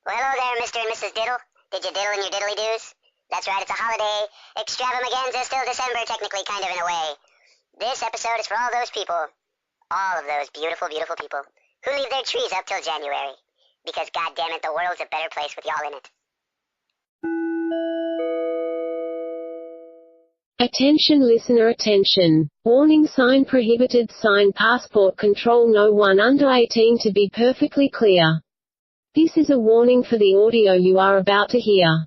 Well, hello there, Mr. and Mrs. Diddle. Did you diddle in your diddly-doos? That's right, it's a holiday extravaganza, still December, technically, kind of in a way. This episode is for all those people, all of those beautiful, beautiful people, who leave their trees up till January. Because, goddammit, the world's a better place with y'all in it. Attention listener, attention. Warning sign prohibited sign passport control no one under 18 to be perfectly clear. This is a warning for the audio you are about to hear.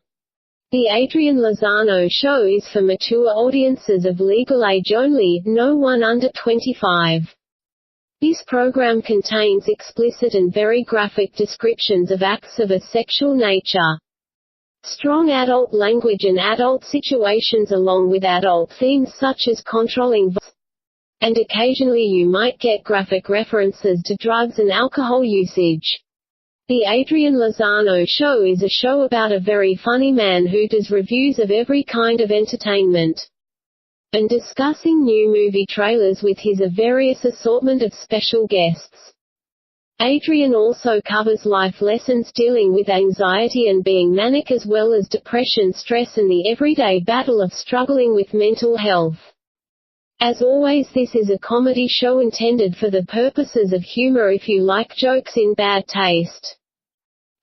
The Adrian Lozano show is for mature audiences of legal age only, no one under 25. This program contains explicit and very graphic descriptions of acts of a sexual nature. Strong adult language and adult situations along with adult themes such as controlling violence, and occasionally you might get graphic references to drugs and alcohol usage. The Adrian Lozano Show is a show about a very funny man who does reviews of every kind of entertainment and discussing new movie trailers with his various assortment of special guests. Adrian also covers life lessons dealing with anxiety and being manic, as well as depression, stress, and the everyday battle of struggling with mental health. As always, this is a comedy show intended for the purposes of humor if you like jokes in bad taste.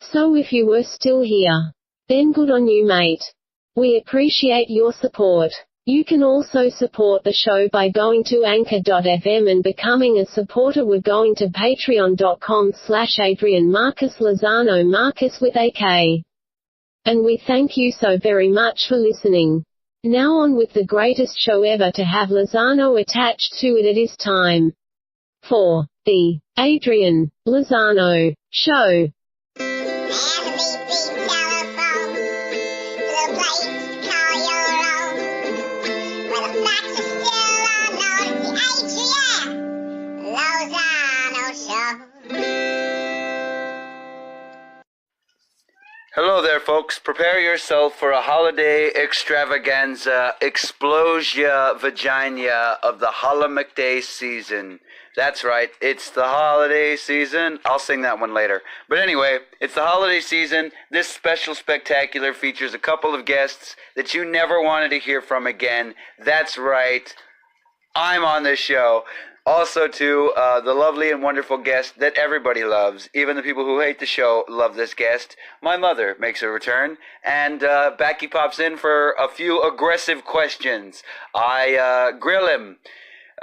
So if you were still here, then good on you, mate. We appreciate your support. You can also support the show by going to anchor.fm and becoming a supporter. We're going to patreon.com/Adrian Marcus Lozano, Marcus with a K. And we thank you so very much for listening. Now on with the greatest show ever to have Lozano attached to it. It is time for the Adrian Lozano Show. Hello there, folks. Prepare yourself for a holiday extravaganza, Explosia vagina of the Holiday season. That's right, it's the holiday season. I'll sing that one later. But anyway, it's the holiday season. This special spectacular features a couple of guests that you never wanted to hear from again. That's right, I'm on this show. Also, too, the lovely and wonderful guest that everybody loves. Even the people who hate the show love this guest. My mother makes a return, and Becky pops in for a few aggressive questions. I grill him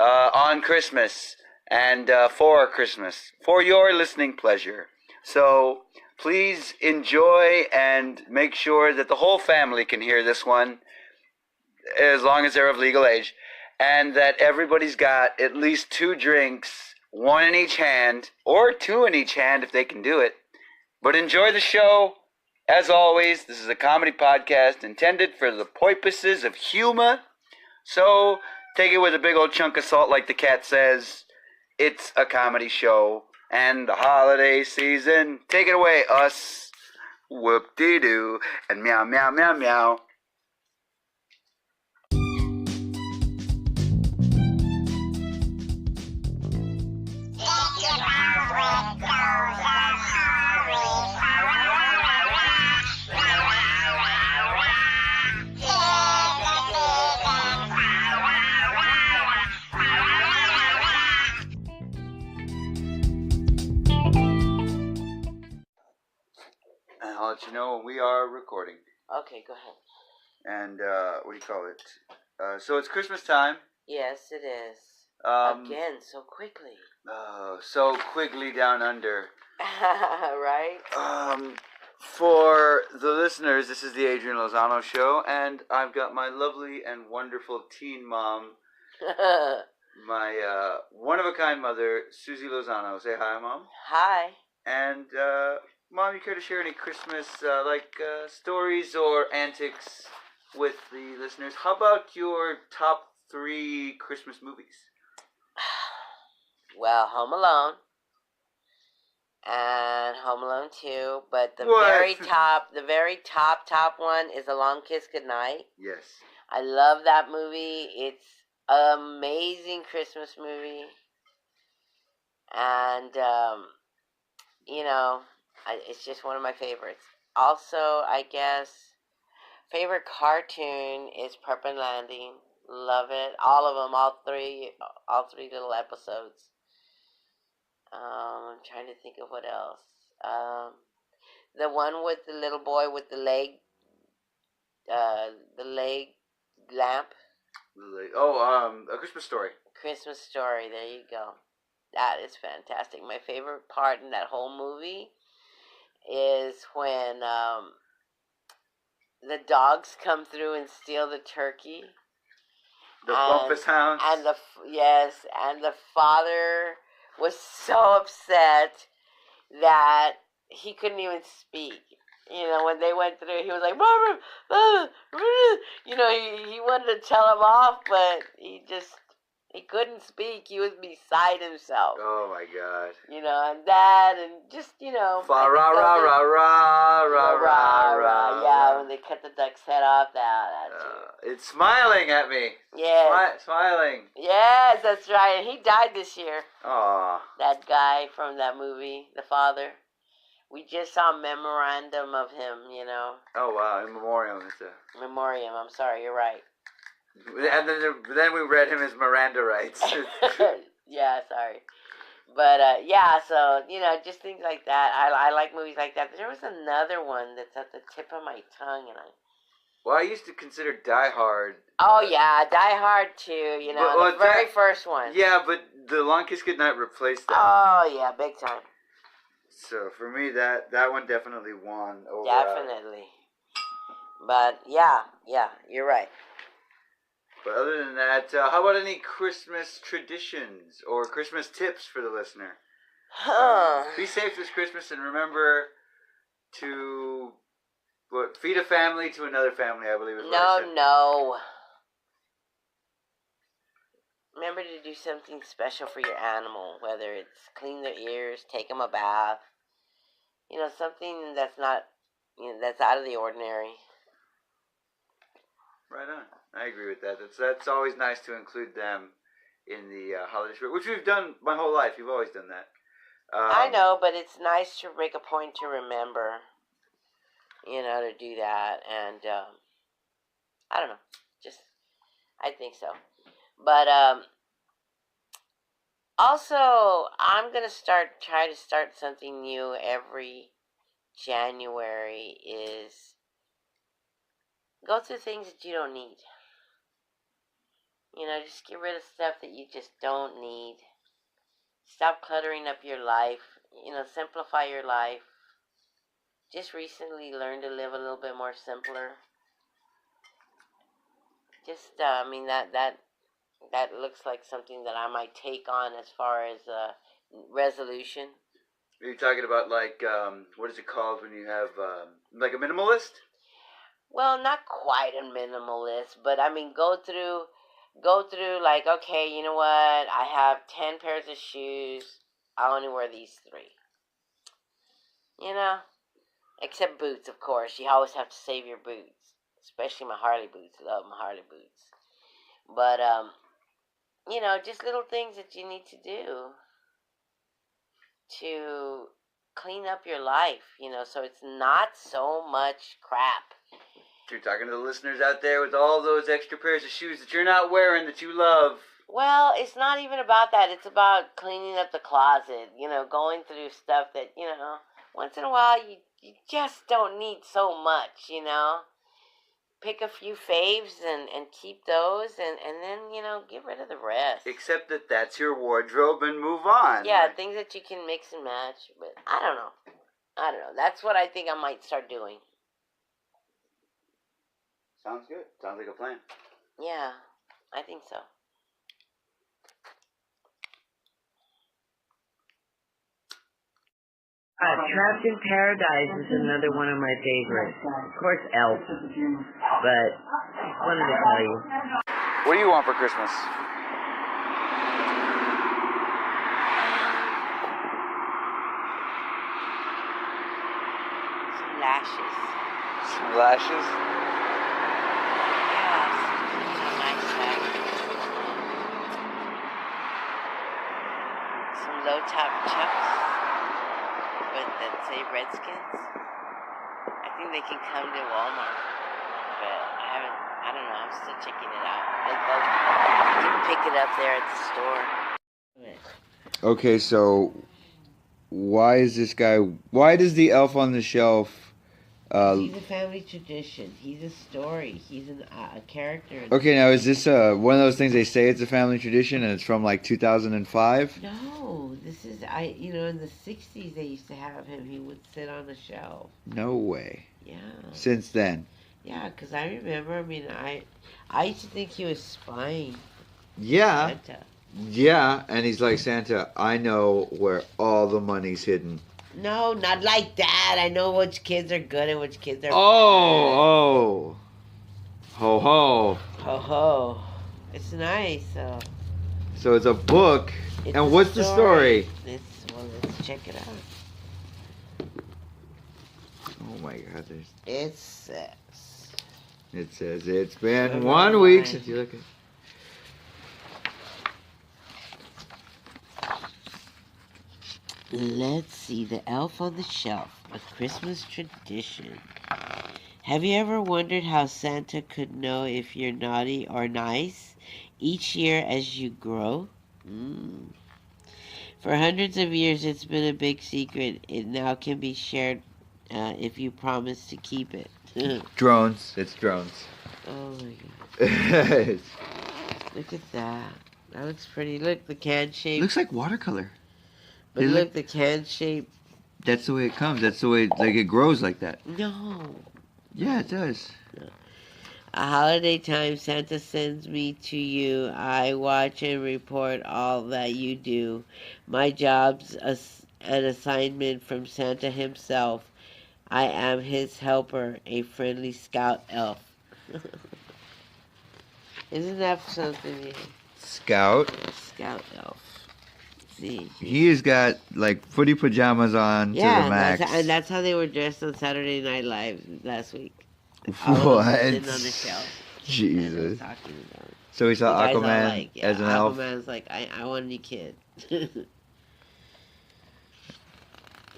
on Christmas and for Christmas, for your listening pleasure. So please enjoy and make sure that the whole family can hear this one, as long as they're of legal age. And that everybody's got at least 2 drinks, 1 in each hand, or 2 in each hand if they can do it. But enjoy the show. As always, this is a comedy podcast intended for the purposes of humor. So take it with a big old chunk of salt, like the cat says. It's a comedy show. And the holiday season. Take it away, us. Whoop-dee-doo. And meow, meow, meow, meow. I'll let you know when we are recording. Okay, go ahead. And, what do you call it? So it's Christmas time. Yes, it is. Again, so quickly. So quickly down under. Right? For the listeners, this is the Adrian Lozano Show, and I've got my lovely and wonderful teen mom, my one-of-a-kind mother, Susie Lozano. Say hi, Mom. Hi. And, Mom, you care to share any Christmas, stories or antics with the listeners? How about your top 3 Christmas movies? Well, Home Alone. And Home Alone 2. But the What? very top one is A Long Kiss Goodnight. Yes. I love that movie. It's an amazing Christmas movie. And, It's just one of my favorites. Also, I guess favorite cartoon is Purple Landing. Love it. All of them, all three little episodes. I'm trying to think of what else. The one with the little boy with the leg lamp. A Christmas Story. Christmas Story. There you go. That is fantastic. My favorite part in that whole movie is when the dogs come through and steal the turkey. The Bumpus Hounds. And the father was so upset that he couldn't even speak. You know, when they went through, he was like, you know, he wanted to tell him off, but he couldn't speak. He was beside himself. Oh my God. You know, and that, and just, you know. Fa ra ra ra ra ra ra ra. Yeah, when they cut the duck's head off, it's smiling at me. Yeah. Smiling. Yes, that's right. And he died this year. Aw. That guy from that movie, the father. We just saw a memorandum of him, you know. Oh, wow. In memoriam. Memoriam. I'm sorry. You're right. And then we read him his Miranda rights. Yeah, sorry. But, yeah, so, you know, just things like that. I like movies like that. There was another one that's at the tip of my tongue, and Well, I used to consider Die Hard. Oh, yeah, Die Hard too, you know, the very first one. Yeah, but The Long Kiss Goodnight replaced that. Oh, yeah, big time. So, for me, that one definitely won over. Definitely. But, yeah, you're right. But other than that, how about any Christmas traditions or Christmas tips for the listener? Be safe this Christmas and remember to feed a family to another family, I believe is what I said. No. Remember to do something special for your animal, whether it's clean their ears, take them a bath. You know, something that's not, you know, that's out of the ordinary. Right on. I agree with that. That's always nice to include them in the holiday spirit, which we've done my whole life. You've always done that. I know, but it's nice to make a point to remember, you know, to do that. And, I don't know. I think so. But, also, I'm going to try to start something new every January is go through things that you don't need. You know, just get rid of stuff that you just don't need. Stop cluttering up your life. You know, simplify your life. Just recently learned to live a little bit more simpler. Just, I mean, that looks like something that I might take on as far as resolution. Are you talking about, like, what is it called when you have, like a minimalist? Well, not quite a minimalist, but I mean, go through like, okay, you know what? I have 10 pairs of shoes. I only wear these 3. You know? Except boots, of course. You always have to save your boots. Especially my Harley boots. Love my Harley boots. But, you know, just little things that you need to do to clean up your life, you know, so it's not so much crap. You're talking to the listeners out there with all those extra pairs of shoes that you're not wearing that you love. Well, it's not even about that. It's about cleaning up the closet, you know, going through stuff that, you know, once in a while you just don't need so much, you know. Pick a few faves and keep those and then, you know, get rid of the rest. Except that that's your wardrobe and move on. Yeah, things that you can mix and match. But I don't know. That's what I think I might start doing. Sounds good. Sounds like a plan. Yeah, I think so. Trapped in Paradise is another one of my favorites. Of course, Elf. But I wanted to tell you. What do you want for Christmas? Some lashes. Some lashes? Yes. Some nice lashes. Some low-top chucks. that say Redskins. I think they can come to Walmart, but I don't know, I'm still checking it out. You can pick it up there at the store. Okay, so why does the elf on the shelf... he's a family tradition. He's a story. He's a character. Okay, now is this one of those things they say it's a family tradition and it's from like 2005? No, this is in the 60s they used to have him. He would sit on the shelf. No way. Yeah. Since then? Yeah, because I remember. I used to think he was spying. Yeah. Santa. Yeah, and he's like, Santa, I know where all the money's hidden. No, not like that. I know which kids are good and which kids are bad. Oh. Ho ho. Ho ho. It's nice. So it's a book. And what's the story? Let's check it out. Oh my God, It says. It says it's been 1 week since you look at. Let's see, The Elf on the Shelf, a Christmas tradition. Have you ever wondered how Santa could know if you're naughty or nice each year as you grow? For hundreds of years, it's been a big secret. It now can be shared if you promise to keep it. Drones. It's drones. Oh my God. Look at that. That looks pretty. Look, the can shape. Looks like watercolor. But look, the can shape. That's the way it comes. That's the way, like, it grows like that. No. Yeah, it does. No. A holiday time, Santa sends me to you. I watch and report all that you do. My job's an assignment from Santa himself. I am his helper, a friendly scout elf. Isn't that something? Scout. Scout elf. See. He has got like footy pajamas on to the max. And that's how they were dressed on Saturday Night Live last week. What? Sitting on the shelf. Jesus. Talking about it. So he saw Aquaman as an elf. Aquaman's like, I want any kid.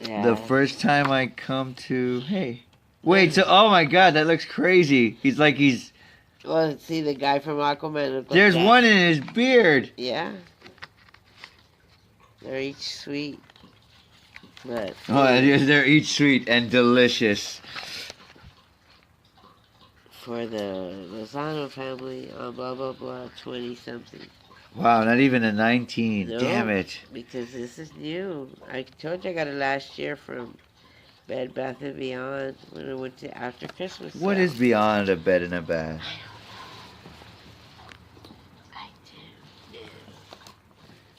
The first time I come to, wait, so, oh my God, that looks crazy. Well, see, the guy from Aquaman. There's one in his beard. Yeah. They're each sweet. But. Oh, they're each sweet and delicious. For the Lozano family on blah, blah, blah, 20-something. Wow, not even a 19. No, damn it. Because this is new. I told you I got it last year from Bed Bath & Beyond when I went to After Christmas. What is beyond a bed and a bath? I do.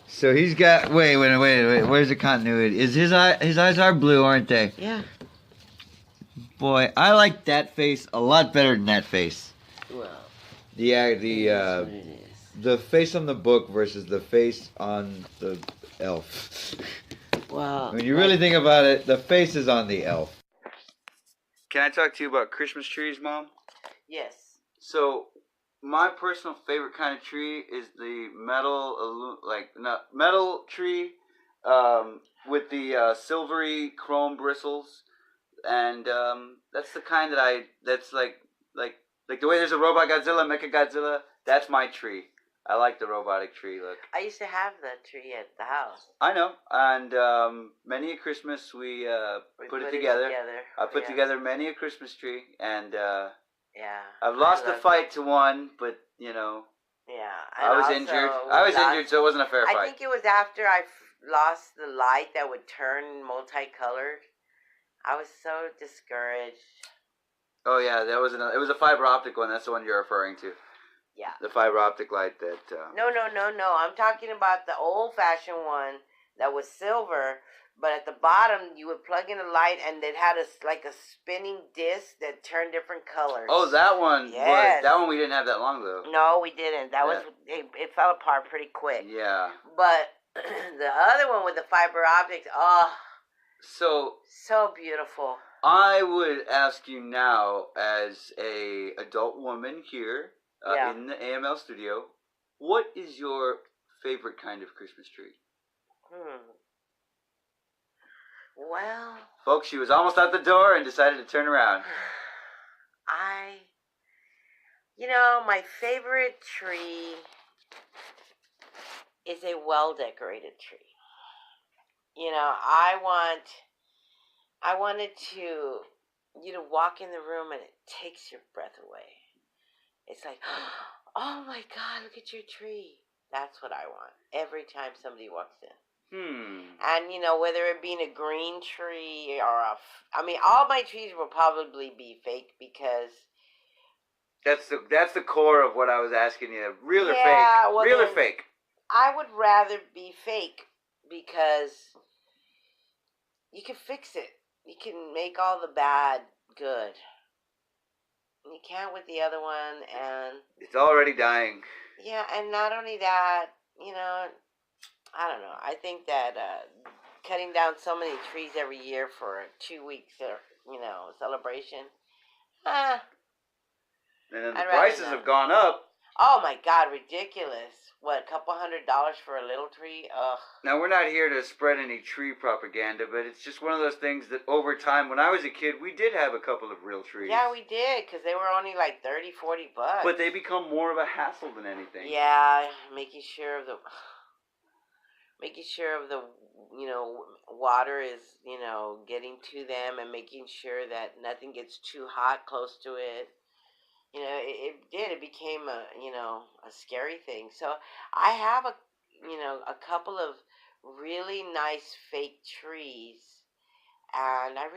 So he's got, wait, where's the continuity? His eyes are blue, aren't they? Yeah. Boy, I like that face a lot better than that face. Well. The face on the book versus the face on the elf. Well, when you really think about it, the face is on the elf. Can I talk to you about Christmas trees, Mom? Yes. So, my personal favorite kind of tree is the metal tree with the silvery chrome bristles. And that's the kind that's like the way there's a Robot Godzilla, Mecha Godzilla, that's my tree. I like the robotic tree look. I used to have that tree at the house. I know, and many a Christmas we put it together. I put together many a Christmas tree, and I've lost the fight to one, but you know. Yeah. I was injured, so it wasn't a fair fight. I think it was after I lost the light that would turn multicolored. I was so discouraged. Oh yeah, it was a fiber optic one. That's the one you're referring to. Yeah. The fiber optic light that... No. I'm talking about the old-fashioned one that was silver, but at the bottom you would plug in a light and it had a spinning disc that turned different colors. Oh, that one. Yes. That one we didn't have that long ago. No, we didn't. It fell apart pretty quick. Yeah. But the other one with the fiber optics, so beautiful. I would ask you now, as a adult woman here in the AML studio, what is your favorite kind of Christmas tree? Well, Folks, she was almost out the door and decided to turn around. my favorite tree is a well-decorated tree. I wanted to, walk in the room and it takes your breath away. It's like, oh my God, look at your tree. That's what I want every time somebody walks in. And, whether it being a green tree or all my trees will probably be fake because... That's the core of what I was asking you. Real or fake? Well, Real or fake? I would rather be fake because you can fix it. You can make all the bad good. You can't with the other one, and... It's already dying. Yeah, and not only that, I don't know. I think that cutting down so many trees every year for 2 weeks or, celebration, And then the I'd rather prices not. have gone up. Oh my God, ridiculous. What, $200 for a little tree? Ugh. Now, we're not here to spread any tree propaganda, but it's just one of those things that over time, when I was a kid, we did have a couple of real trees. Yeah, we did, because they were only like $30, $40. But they become more of a hassle than anything. Yeah, making sure of the water is, getting to them, and making sure that nothing gets too hot close to it. It became a scary thing. So I have a couple of really nice fake trees, and I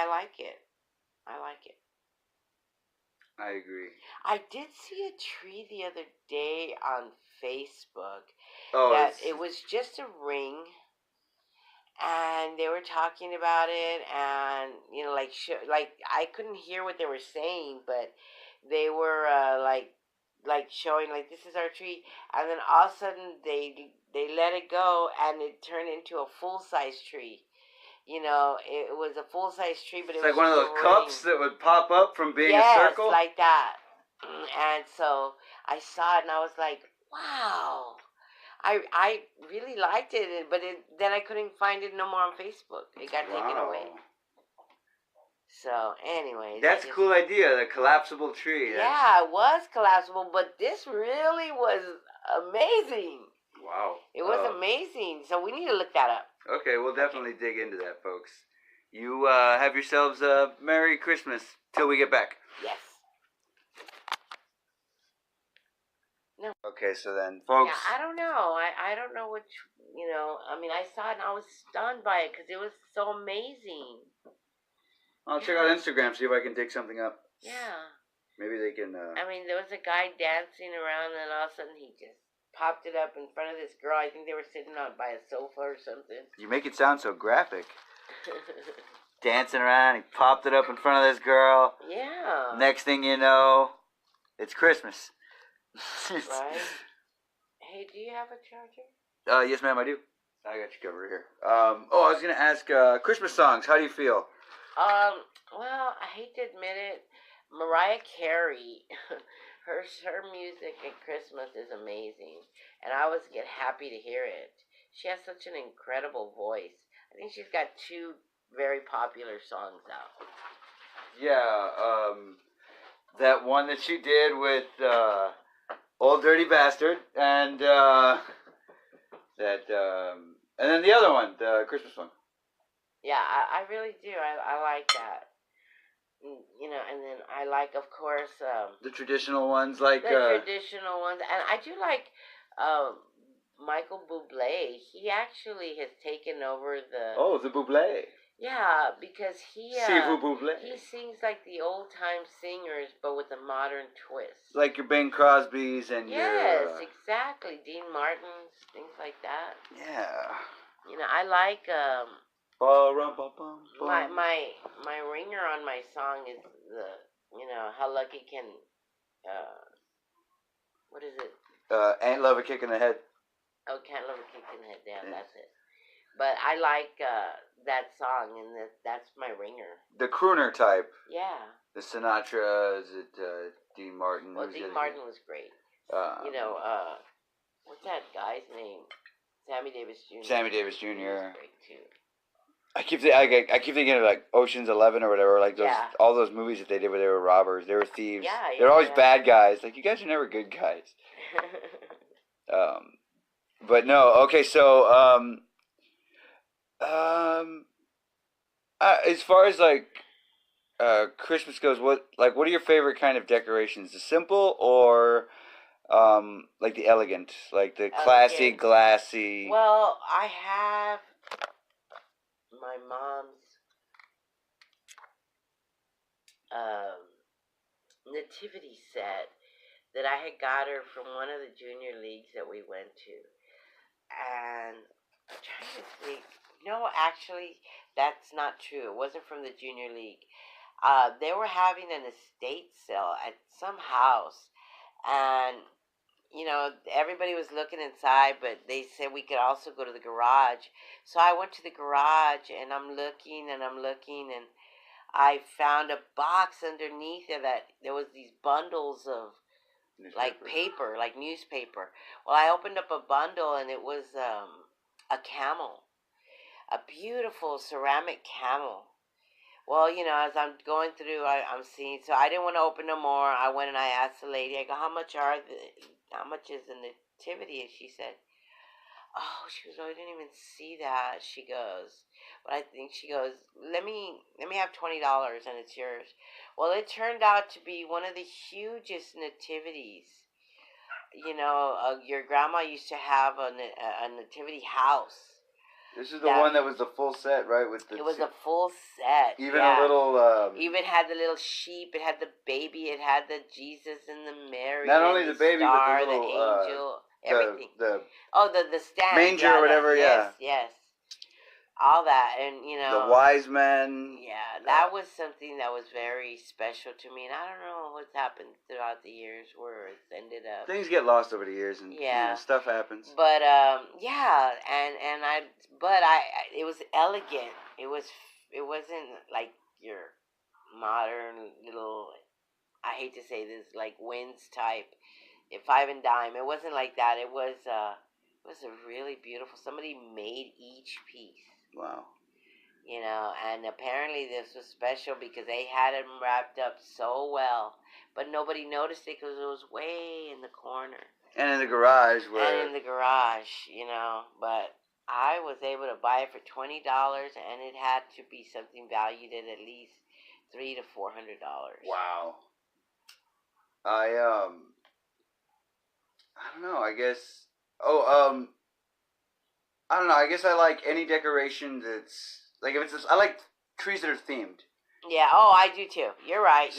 like it. I like it. I agree. I did see a tree the other day on Facebook. Oh, It was just a ring, and they were talking about it, and I couldn't hear what they were saying, but they were like showing like, this is our tree, and then all of a sudden they let it go, and it turned into a full-size tree. It was a full-size tree, but it's it was like one of those cups that would pop up from being a circle? Yes, like that. And so I saw it, and I was like, wow. I really liked it, but then I couldn't find it no more on Facebook. It got taken away. So, anyways. That's a cool idea, the collapsible tree. Yeah, it was collapsible, but this really was amazing. Wow. It was amazing. So we need to look that up. Okay, we'll definitely dig into that, folks. You have yourselves a Merry Christmas till we get back. Yes. No. Okay, so then, folks. Yeah, I don't know. I don't know which, I saw it and I was stunned by it because it was so amazing. I'll check out Instagram, see if I can dig something up. Yeah. Maybe they can... there was a guy dancing around, and all of a sudden he just popped it up in front of this girl. I think they were sitting on by a sofa or something. You make it sound so graphic. Dancing around, he popped it up in front of this girl. Yeah. Next thing you know, it's Christmas. Right? Hey, do you have a charger? Yes, ma'am, I do. I got you covered here. I was going to ask, Christmas songs, how do you feel? Well, I hate to admit it, Mariah Carey, her music at Christmas is amazing, and I always get happy to hear it. She has such an incredible voice. I think she's got 2 very popular songs out. Yeah, that one that she did with, Old Dirty Bastard, and, and then the other one, the Christmas one. Yeah, I really do. I like that. And then I like, of course... the traditional ones, like... The traditional ones. And I do like Michael Bublé. He actually has taken over the... Oh, the Bublé. Yeah, because he... C'est vous Bublé. He sings like the old-time singers, but with a modern twist. Like your Bing Crosby's and your... Yes, exactly. Dean Martin's, things like that. Yeah. I like... My ringer on my song is the how lucky can what is it? Ain't Love a Kick in the Head. Oh, Can't Love a Kick in the Head. Yeah, that's it. But I like that song, and that's my ringer. The crooner type. Yeah. The Sinatra, is it Dean Martin? Well, Dean Martin was great. What's that guy's name? Sammy Davis Jr. Sammy Davis Jr. He was great too. I keep thinking of like Ocean's 11 or whatever, like those all those movies that they did where they were robbers, they were thieves. They're always bad guys. Like, you guys are never good guys. But no, okay. So as far as like Christmas goes, what are your favorite kind of decorations? The simple or like the elegant, like the classy, glassy? Well, I have my mom's nativity set that I had got her from one of the junior leagues that we went to. And I'm trying to think. No, actually, that's not true. It wasn't from the junior league. They were having an estate sale at some house. And, you know, everybody was looking inside, but they said we could also go to the garage. So I went to the garage, and I'm looking, and I found a box underneath it that there was these bundles of like paper, like newspaper. Well, I opened up a bundle, and it was a camel, a beautiful ceramic camel. Well, you know, as I'm going through, I'm seeing. So I didn't want to open no more. I went and I asked the lady. I go, how much is the nativity? And she said, oh, she goes, oh, I didn't even see that. She goes, but I think she goes, let me have $20 and it's yours. Well, it turned out to be one of the hugest nativities. You know, your grandma used to have a nativity house. This is the one that was the full set, right? It was a full set. Even a little... Even had the little sheep. It had the baby. It had the Jesus and the Mary. Not only the baby, star, but the little... the angel. Everything. The stand. Manger or whatever, Yes. All that, and you know, the wise men. Yeah, that was something that was very special to me, and I don't know what's happened throughout the years where it's ended up. Things get lost over the years, and you know, stuff happens. But it was elegant. It wasn't like your modern little. I hate to say this, like Wins type, 5 and dime. It wasn't like that. It was a really beautiful. Somebody made each piece. Wow. You know, and apparently this was special because they had them wrapped up so well, but nobody noticed it because it was way in the corner. And in the garage, you know. But I was able to buy it for $20, and it had to be something valued at least $300 to $400. Wow. I don't know. I guess. I don't know. I guess I like any decoration that's like I like trees that are themed. Yeah. Oh, I do too. You're right.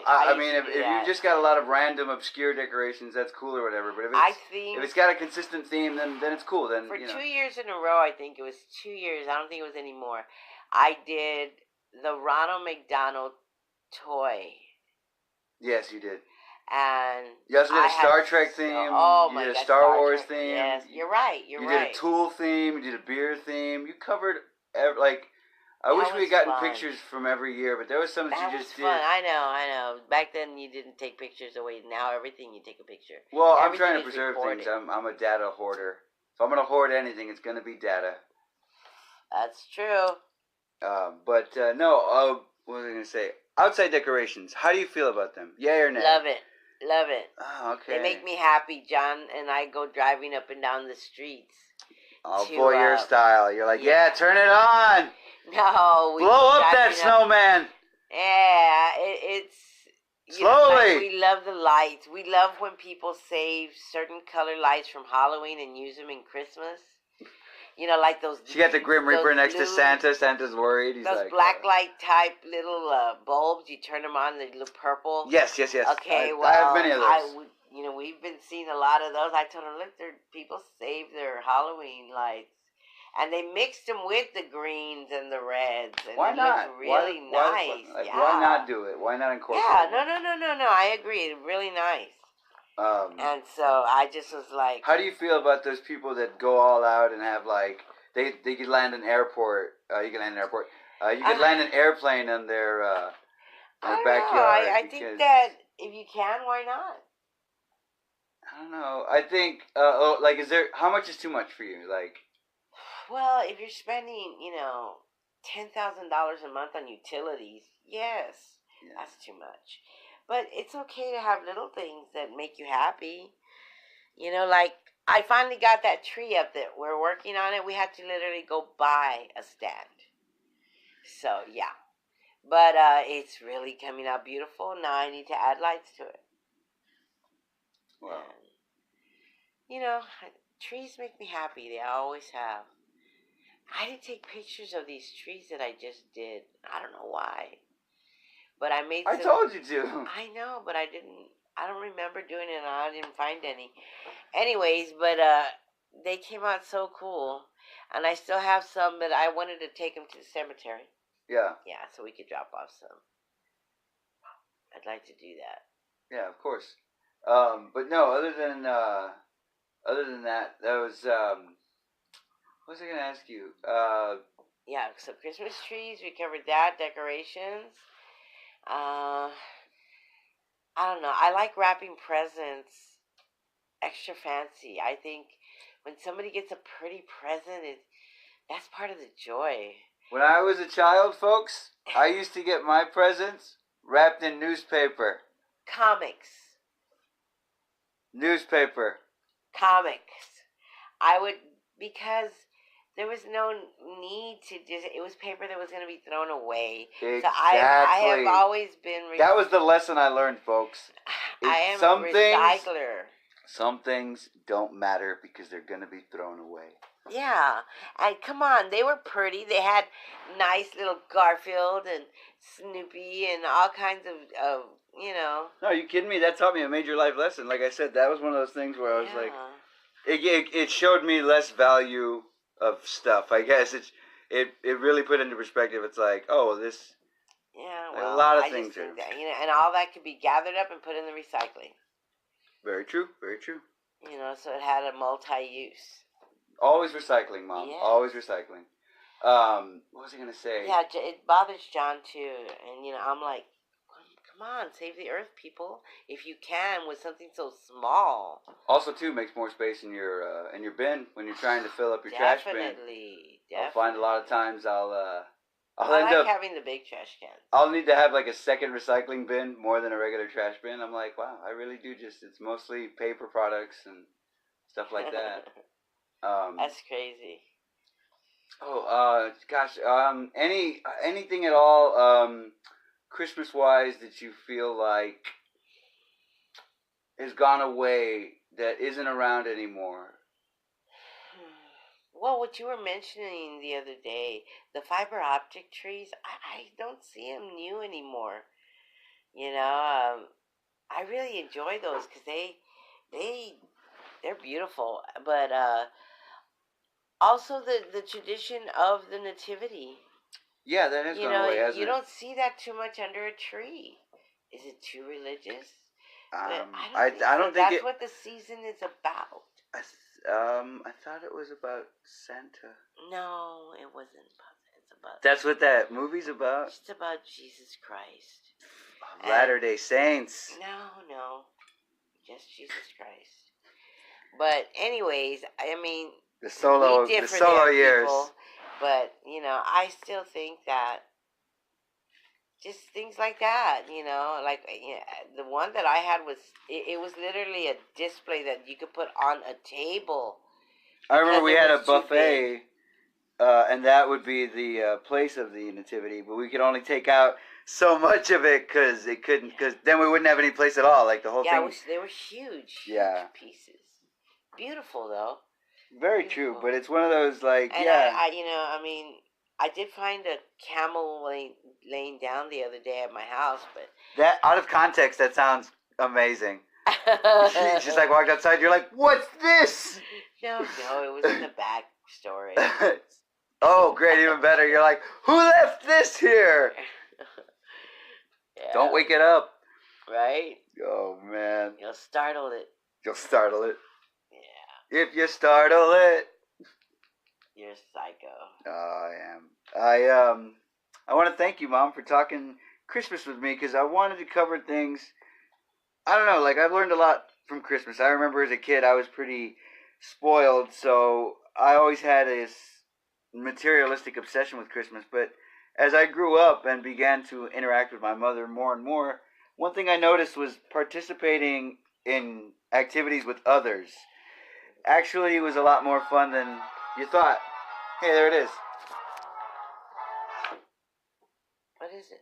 I mean, if you just got a lot of random obscure decorations, that's cool or whatever. But if it's got a consistent theme, then it's cool. Then for 2 years in a row, I think it was 2 years. I don't think it was any more. I did the Ronald McDonald toy. Yes, you did. And you also did a Star Trek theme. You did a Star Wars theme. Yes, you're right. You did a Tool theme. You did a beer theme. You covered I wish we had gotten pictures from every year, but there was some that you just did. I know. Back then you didn't take pictures away. Now everything you take a picture. Well, I'm trying to preserve things. I'm a data hoarder. If I'm gonna hoard anything, it's gonna be data. That's true. What was I gonna say? Outside decorations. How do you feel about them? Yay or nay? Love it. Oh, okay. They make me happy. John and I go driving up and down the streets. All voyeur style. You're like, yeah, turn it on. No, we blow up that snowman. Yeah, it's slowly. We love the lights. We love when people save certain color lights from Halloween and use them in Christmas. You know, like those. She got the Grim Reaper next to Santa. Santa's worried. He's those black light type little bulbs. You turn them on, they look purple. Yes. Okay, I have many of those. We've been seeing a lot of those. I told her, look, people save their Halloween lights. And they mixed them with the greens and the reds. And why not? It really nice. Why not do it? Why not incorporate it? No. I agree. It's really nice. And so I just was like... How do you feel about those people that go all out and have like... They could land an airport. You can land an airport. You could land an airplane on their backyard. I think that if you can, why not? I don't know. I think... how much is too much for you? Like... Well, if you're spending, $10,000 a month on utilities. Yes, that's too much. But it's okay to have little things that make you happy. You know, like I finally got that tree up that we're working on it. We had to literally go buy a stand. So, yeah. But it's really coming out beautiful. Now I need to add lights to it. Wow. And, you know, trees make me happy. They always have. I didn't take pictures of these trees that I just did. I don't know why. But I made I told you to. I know, but I don't remember doing it, and I didn't find any. Anyways, but they came out so cool. And I still have some, but I wanted to take them to the cemetery. Yeah. Yeah, so we could drop off some. I'd like to do that. Yeah, of course. But no, other than that, that was what was I gonna ask you? Yeah, so Christmas trees, we covered that. Decorations. I don't know. I like wrapping presents extra fancy. I think when somebody gets a pretty present, that's part of the joy. When I was a child, folks, I used to get my presents wrapped in newspaper. Comics. Newspaper. Comics. I would, because there was no need to just, it was paper that was going to be thrown away. Exactly. So I have always been... that was the lesson I learned, folks. I am a recycler. Some things don't matter because they're going to be thrown away. Yeah. And come on, they were pretty. They had nice little Garfield and Snoopy and all kinds of you know. No, are you kidding me? That taught me a major life lesson. Like I said, that was one of those things where I was like, it showed me less value of stuff. I guess it really put into perspective. It's like, oh, this. Yeah, well, well, a lot of I things just think are. that, you know, and all that could be gathered up and put in the recycling. Very true. Very true. You know, so it had a multi-use. Always recycling, Mom. Yes. Always recycling. What was I gonna say? Yeah, it bothers John too, and you know, I'm like, come on, save the earth, people, if you can, with something so small. Also, too, makes more space in your bin when you're trying to fill up your trash bin. Definitely. I'll find a lot of times I'll I end like up having the big trash cans. I'll need to have like a second recycling bin more than a regular trash bin. I'm like, wow, I really do it's mostly paper products and stuff like that. That's crazy. Oh, gosh, anything at all, Christmas-wise that you feel like has gone away that isn't around anymore? Well, what you were mentioning the other day, the fiber optic trees, I don't see them new anymore. You know, I really enjoy those because they're beautiful. But also the tradition of the nativity. Yeah, that has gone away, hasn't it? You don't see that too much under a tree. Is it too religious? I don't think that's what the season is about. I thought it was about Santa. No, it wasn't. It's about. That's what that movie's about? It's about Jesus Christ. Latter-day Saints. No. Just Jesus Christ. But anyways, I mean, the solo years. People, but, you know, I still think that just things like that, you know, like, you know, the one that I had was, it was literally a display that you could put on a table. I remember we had a buffet, and that would be the place of the nativity, but we could only take out so much of it because then we wouldn't have any place at all. Like the whole thing. Yeah, they were huge pieces. Beautiful though. Very true, but it's one of those like and I did find a camel laying down the other day at my house, but that out of context, that sounds amazing. You just like walked outside, you're like, "What's this?" No, it was in the back story. Oh, great, even better. You're like, "Who left this here?" Yeah. Don't wake it up. Right? Oh man. You'll startle it. You'll startle it. Yeah. If you startle it. You're psycho. Oh, I am. I want to thank you, Mom, for talking Christmas with me because I wanted to cover things. I don't know, like I've learned a lot from Christmas. I remember as a kid I was pretty spoiled, so I always had this materialistic obsession with Christmas, but as I grew up and began to interact with my mother more and more, one thing I noticed was participating in activities with others. Actually, it was a lot more fun than you thought. Hey, there it is. What is it?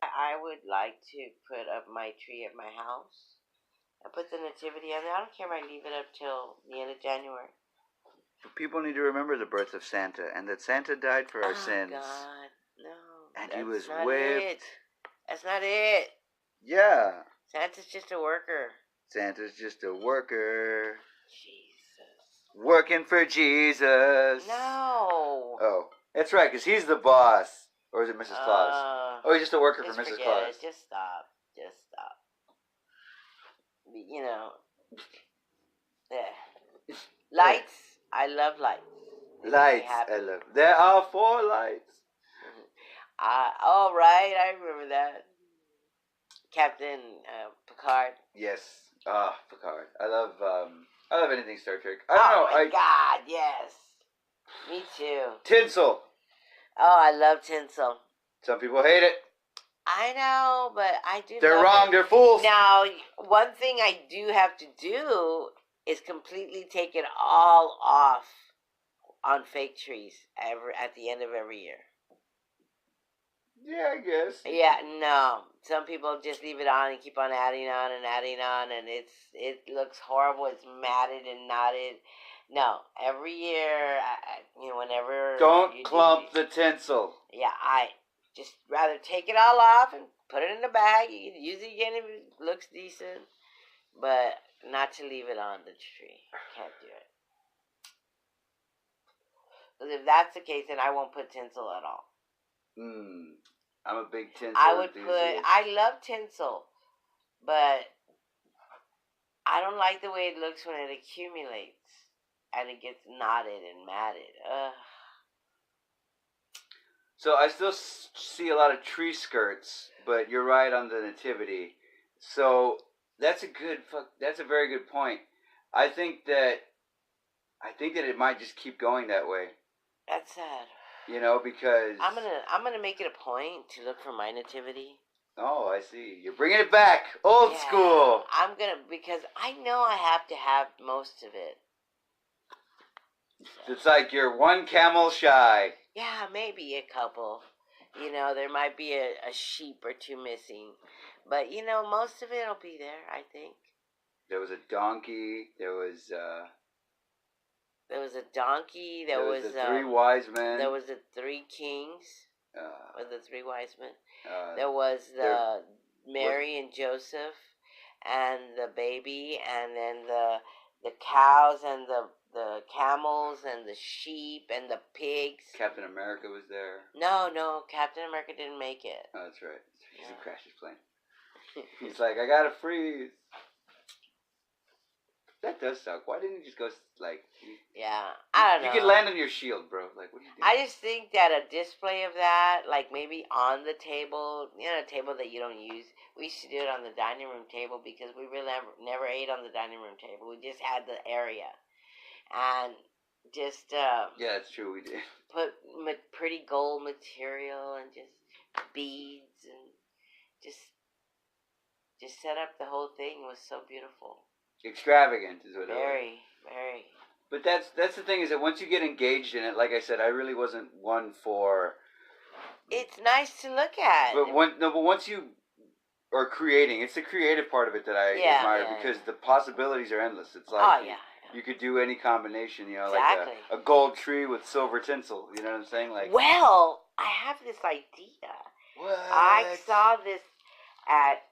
I would like to put up my tree at my house. I put the nativity on there. I don't care if I leave it up till the end of January. People need to remember the birth of Santa and that Santa died for our sins. Oh, God. No. And he was not whipped. It. That's not it. Yeah. Santa's just a worker. Santa's just a worker. Jesus. Working for Jesus. No. Oh, that's right, because he's the boss. Or is it Mrs. Claus? Oh, he's just a worker for Mrs. Claus. It. Just stop. Just stop. You know. Yeah. Lights. I love lights. Lights. I love. There are 4 lights. All right. I remember that. Captain Picard. Yes. Picard. I love anything Star Trek. I don't know. Oh my God, yes. Me too. Tinsel. Oh, I love tinsel. Some people hate it. I know, but I do. They're wrong. They're fools. Now, one thing I do have to do is completely take it all off on fake trees at the end of every year. Yeah, I guess. Yeah, no. Some people just leave it on and keep on adding on, and it looks horrible. It's matted and knotted. No, every year, whenever. Don't clump the tinsel. Yeah, I just rather take it all off and put it in the bag. You can use it again if it looks decent, but not to leave it on the tree. Can't do it. Because if that's the case, then I won't put tinsel at all. I'm a big tinsel enthusiast. I love tinsel, but I don't like the way it looks when it accumulates and it gets knotted and matted. Ugh. So I still see a lot of tree skirts, but you're right on the nativity. So that's a very good point. I think that it might just keep going that way. That's sad. Because I'm gonna make it a point to look for my nativity. Oh, I see. You're bringing it back, old school. Because I know I have to have most of it. So. It's like you're one camel shy. Yeah, maybe a couple. There might be a sheep or 2 missing, but most of it'll be there. I think. There was a donkey. There was a donkey. There was the 3 wise men. There was the 3 kings. With the 3 wise men. There was Mary and Joseph, and the baby, and then the cows and the camels and the sheep and the pigs. Captain America was there. No, Captain America didn't make it. Oh, that's right. He crashed his plane. He's like, I gotta freeze. That does suck. Why didn't you just go Yeah, I don't know. You could land on your shield, bro. What are you doing? I just think that a display of that, maybe on the table, a table that you don't use. We used to do it on the dining room table because we really never ate on the dining room table. We just had the area, and just yeah, that's true. We did put pretty gold material and just beads and just set up the whole thing. It was so beautiful. Extravagant is what very. But that's the thing is that once you get engaged in it, like I said, I really wasn't one for. It's nice to look at. But once you are creating, it's the creative part of it that I admire because the possibilities are endless. It's like you could do any combination, exactly. like a gold tree with silver tinsel. You know what I'm saying? Well, I have this idea. What? I saw this at.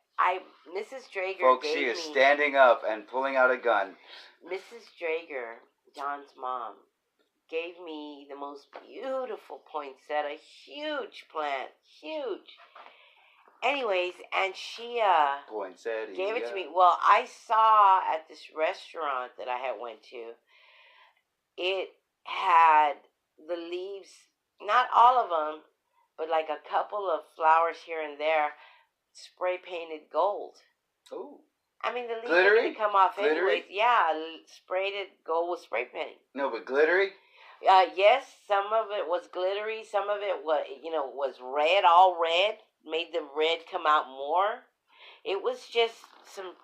Mrs. Drager Folks, gave she is me, standing up and pulling out a gun. Mrs. Drager, John's mom, gave me the most beautiful poinsettia, huge plant, huge. Anyways, and she poinsettia gave it to me. Well, I saw at this restaurant that I had went to, it had the leaves, not all of them, but like a couple of flowers here and there, spray painted gold. Ooh. I mean, the leaves Glittery? are going to come off Glittery? anyways. Yeah, sprayed it gold with spray painting. No, but glittery? Yes, some of it was glittery. Some of it was, was red, all red. Made the red come out more. It was just some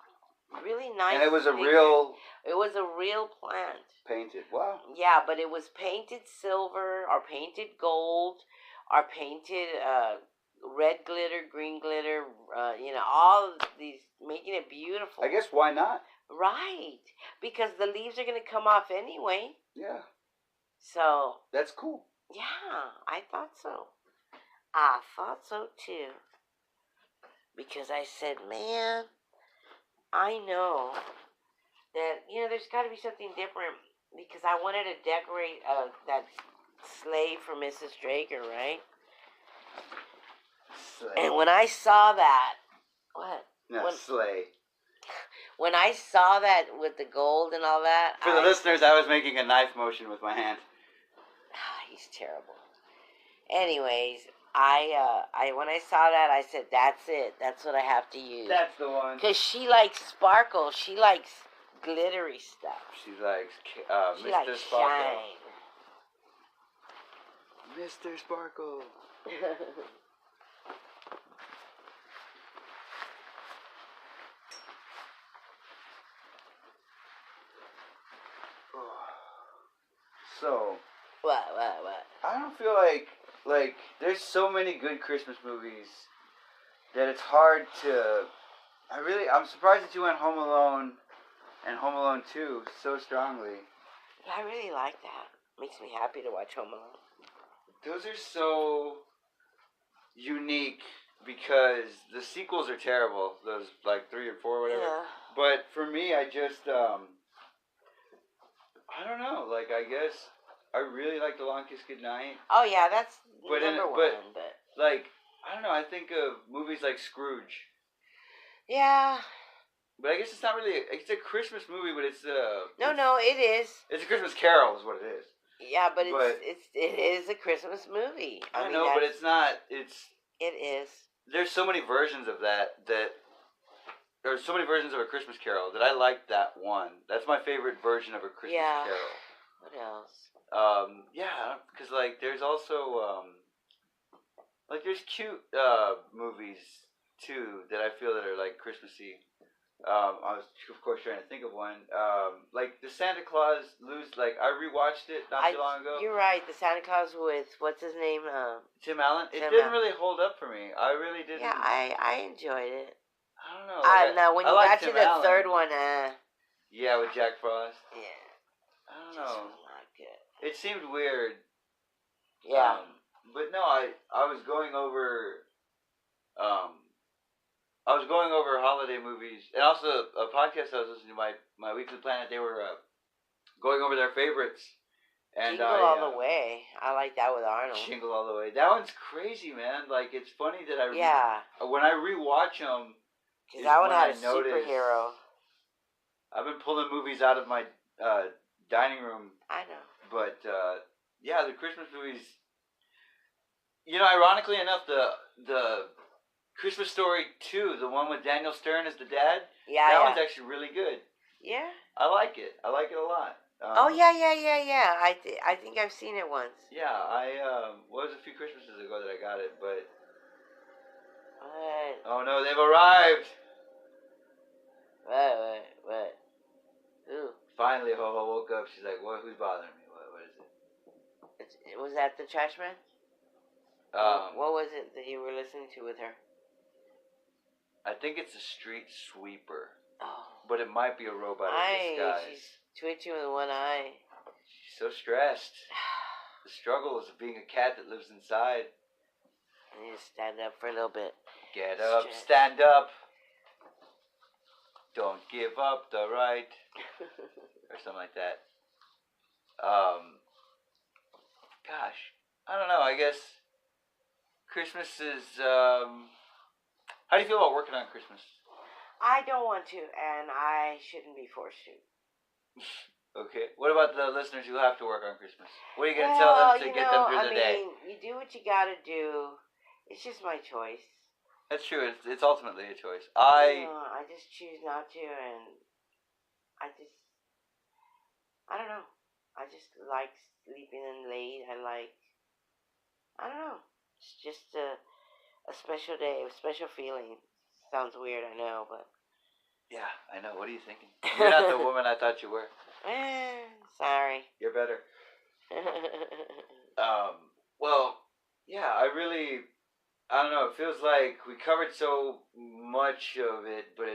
really nice. And it was a pictures. real... It was a real plant. Painted. Wow. Yeah, but it was painted silver or painted gold or painted red glitter, green glitter, all of these, making it beautiful. I guess why not? Right. Because the leaves are going to come off anyway. Yeah. So. That's cool. Yeah, I thought so. I thought so too. Because I said, man, I know that, there's got to be something different. Because I wanted to decorate that sleigh for Mrs. Drager, right? Sleigh. And when I saw that, what? No, sleigh. When I saw that with the gold and all that. For the listeners, I was making a knife motion with my hand. He's terrible. Anyways, I when I saw that, I said, that's it. That's what I have to use. That's the one. Because she likes sparkle. She likes glittery stuff. She likes She Mr. likes Sparkle. shine. Mr. Sparkle. So. What? I don't feel like there's so many good Christmas movies that it's hard to. I'm surprised that you went Home Alone and Home Alone 2 so strongly. Yeah, I really like that. Makes me happy to watch Home Alone. Those are so unique because the sequels are terrible. Those like 3 or 4 or whatever. Yeah. But for me, I just I don't know. Like I guess I really like The Long Kiss Goodnight. Oh yeah, that's But number one. But like I don't know. I think of movies like Scrooge. yeah. But I guess it's not really. It's a Christmas movie, but it's No, it is. It's a Christmas Carol, is what it is. Yeah, but it is a Christmas movie. I know, but it's not. It is. There's so many versions of that. There's so many versions of A Christmas Carol that I like that one. That's my favorite version of A Christmas Carol. What else? Yeah, because like there's also like there's cute movies too that I feel that are like Christmassy. I was of course trying to think of one. Like the Santa Claus like I rewatched it not too long ago. You're right. The Santa Claus with what's his name? Tim Allen. It didn't really hold up for me. I really didn't. Yeah, I enjoyed it. I don't know. No, when you got to the third one, yeah, with Jack Frost. Yeah. I don't know. Not good. It seemed weird. Yeah. But no, I was going over. I was going over holiday movies, and also a podcast I was listening to, my Weekly Planet. They were going over their favorites. And Jingle All the Way. I like that with Arnold. Jingle All the Way. That one's crazy, man. Like it's funny that when I rewatch them. Because that one had a superhero. I've been pulling movies out of my dining room. I know. But yeah, the Christmas movies. Ironically enough, the Christmas Story 2, the one with Daniel Stern as the dad, that one's actually really good. Yeah? I like it. I like it a lot. Yeah. I think I've seen it once. Yeah, was a few Christmases ago that I got it, but... What? Oh no, they've arrived! What? Who? Finally, Ho-Ho woke up. She's like, "What? Who's bothering me? What is it?" Was that the trash man? What was it that you were listening to with her? I think it's a street sweeper. Oh. But it might be a robot in disguise. She's twitching with one eye. She's so stressed. The struggle is of being a cat that lives inside. I need to stand up for a little bit. Get up, stand up. Don't give up the right. Or something like that. Gosh. I don't know, I guess Christmas is, how do you feel about working on Christmas? I don't want to, and I shouldn't be forced to. Okay. What about the listeners who have to work on Christmas? What are you going to tell them to get them through the day? You do what you got to do. It's just my choice. That's true. It's ultimately a choice. I just choose not to, and I don't know. I just like sleeping in late. I don't know. It's just a special day, a special feeling. Sounds weird, I know, but. Yeah, I know. What are you thinking? You're not the woman I thought you were. Sorry. You're better. Well, yeah, I don't know. It feels like we covered so much of it, but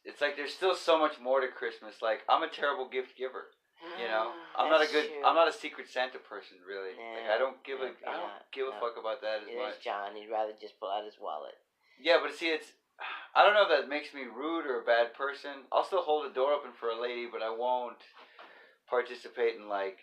it's like there's still so much more to Christmas. Like, I'm a terrible gift giver. You know, I'm not a Secret Santa person, really. No, like, I don't give a fuck about that as much. There's John. He'd rather just pull out his wallet. Yeah, but see, I don't know if that makes me rude or a bad person. I'll still hold the door open for a lady, but I won't participate in, like,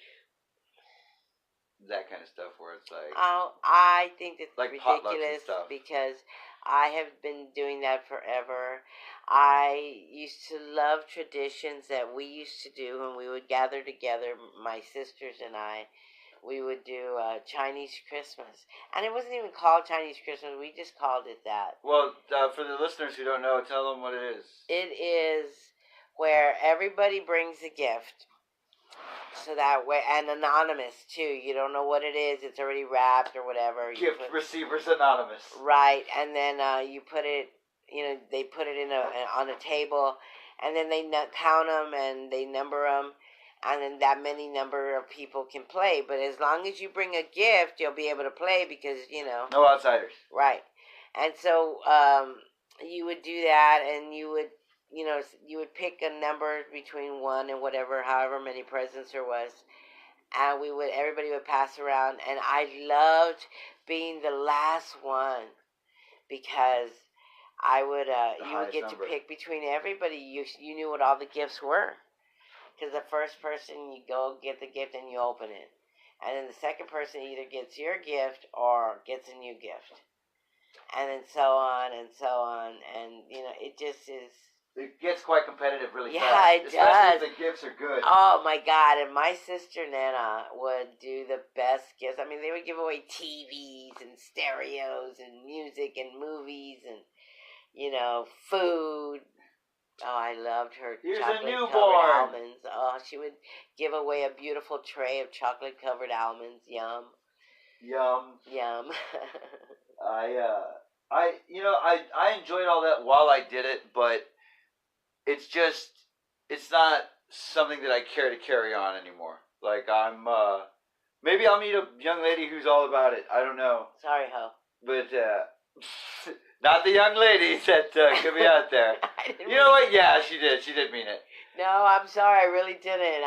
that kind of stuff where it's like... Oh, I think that's like ridiculous because I have been doing that forever. I used to love traditions that we used to do when we would gather together, my sisters and I. We would do Chinese Christmas. And it wasn't even called Chinese Christmas. We just called it that. Well, for the listeners who don't know, tell them what it is. It is where everybody brings a gift. So that way, and anonymous too. You don't know what it is. It's already wrapped or whatever. Gift receivers anonymous. Right, and then you put it. They put it on a table, and then they count them and they number them, and then that many number of people can play. But as long as you bring a gift, you'll be able to play because no outsiders. Right, and so you would do that, and you would. You would pick a number between 1 and however many presents there was, and everybody would pass around, and I loved being the last one because I would, you would get to pick between everybody. You knew what all the gifts were, because the first person you go get the gift and you open it, and then the second person either gets your gift or gets a new gift, and then so on and so on, and it just is. It gets quite competitive really fast. Yeah, it does. Especially if the gifts are good. Oh, my God. And my sister, Nana, would do the best gifts. I mean, they would give away TVs and stereos and music and movies and, food. Oh, I loved her chocolate-covered almonds. Oh, she would give away a beautiful tray of chocolate-covered almonds. Yum. Yum. Yum. I enjoyed all that while I did it, but... It's not something that I care to carry on anymore. Like, maybe I'll meet a young lady who's all about it. I don't know. Sorry, ho. But, not the young lady that could be out there. You know what? Yeah, she did. She did mean it. No, I'm sorry. I really didn't.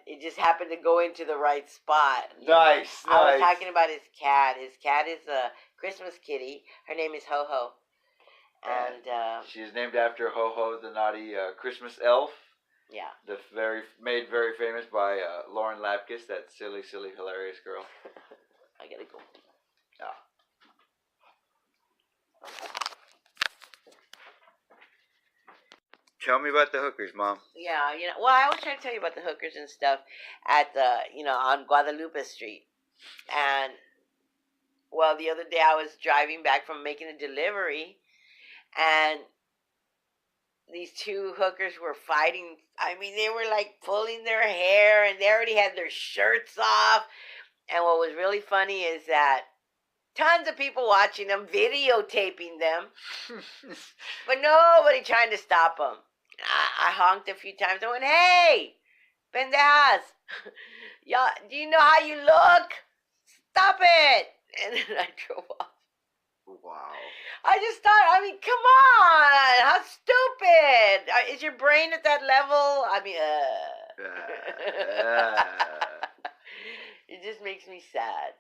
It just happened to go into the right spot. Nice. I was talking about his cat. His cat is a Christmas kitty. Her name is Ho-Ho. And she is named after Ho-Ho, the naughty Christmas elf. Yeah. Made very famous by Lauren Lapkus, that silly, hilarious girl. I gotta go. Yeah. Tell me about the hookers, Mom. Yeah, well, I was trying to tell you about the hookers and stuff at on Guadalupe Street. And, well, the other day I was driving back from making a delivery, and these two hookers were fighting. I mean, they were like pulling their hair, and they already had their shirts off. And what was really funny is that tons of people watching them, videotaping them, but nobody trying to stop them. I honked a few times. I went, "Hey, pendejas, y'all, do you know how you look? Stop it!" And then I drove off. Wow. I just thought, come on, how stupid. Is your brain at that level? It just makes me sad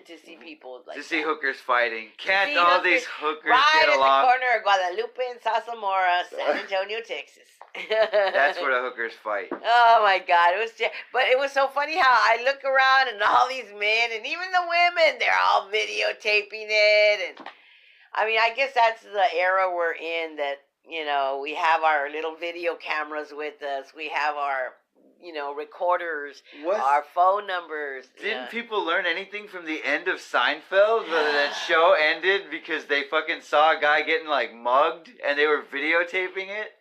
to see people like to see hookers fighting. Can't these hookers right get along? Right at the corner of Guadalupe and Sasamora, San Antonio, Texas. That's where the hookers fight. Oh my God, but it was so funny how I look around and all these men and even the women, they're all videotaping it. And I guess that's the era we're in, that we have our little video cameras with us. We have our recorders, Was- our phone numbers. Didn't people learn anything from the end of Seinfeld? Whether that show ended because they fucking saw a guy getting like mugged and they were videotaping it,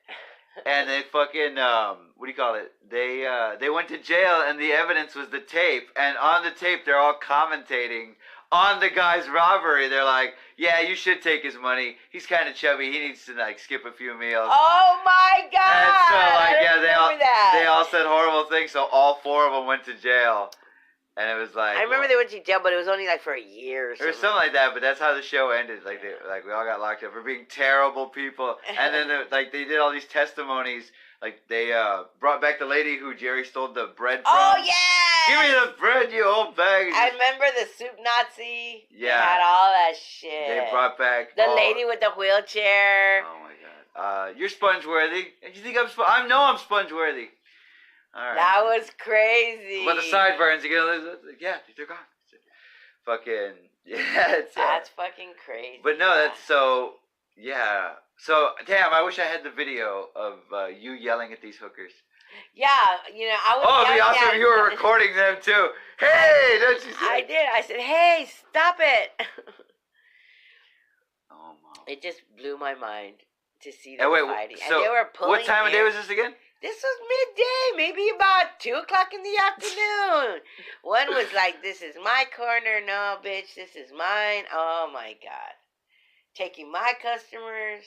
and they fucking what do you call it? They went to jail and the evidence was the tape, and on the tape they're all commentating on the guy's robbery. They're like, yeah, you should take his money. He's kind of chubby. He needs to like skip a few meals. Oh my God! And so like that. they all said horrible things. So all four of them went to jail, and it was like I remember they went to jail, but it was only like for a year. Or something like that. But that's how the show ended. Like we all got locked up for being terrible people, and then they did all these testimonies. Like they brought back the lady who Jerry stole the bread from. Oh yeah! Give me the bread, you old bag. I remember the soup Nazi. Yeah. They had all that shit. They brought back the lady with the wheelchair. Oh my God. You're sponge-worthy. You think I know I'm sponge-worthy. All right. That was crazy. But the sideburns, yeah, they're gone. Fucking yeah. That's fucking crazy. But no, that's so yeah. So damn, I wish I had the video of you yelling at these hookers. Yeah, I was. Oh, it'd be yelling awesome at- if you were recording them too. Hey, don't you see? I did. I said, "Hey, stop it!" Oh my. It just blew my mind to see them And wait, fighting, so and they were pulling. what time of day was this again? This was midday, maybe about 2:00 in the afternoon. One was like, "This is my corner, no, bitch, this is mine." Oh my God, taking my customers.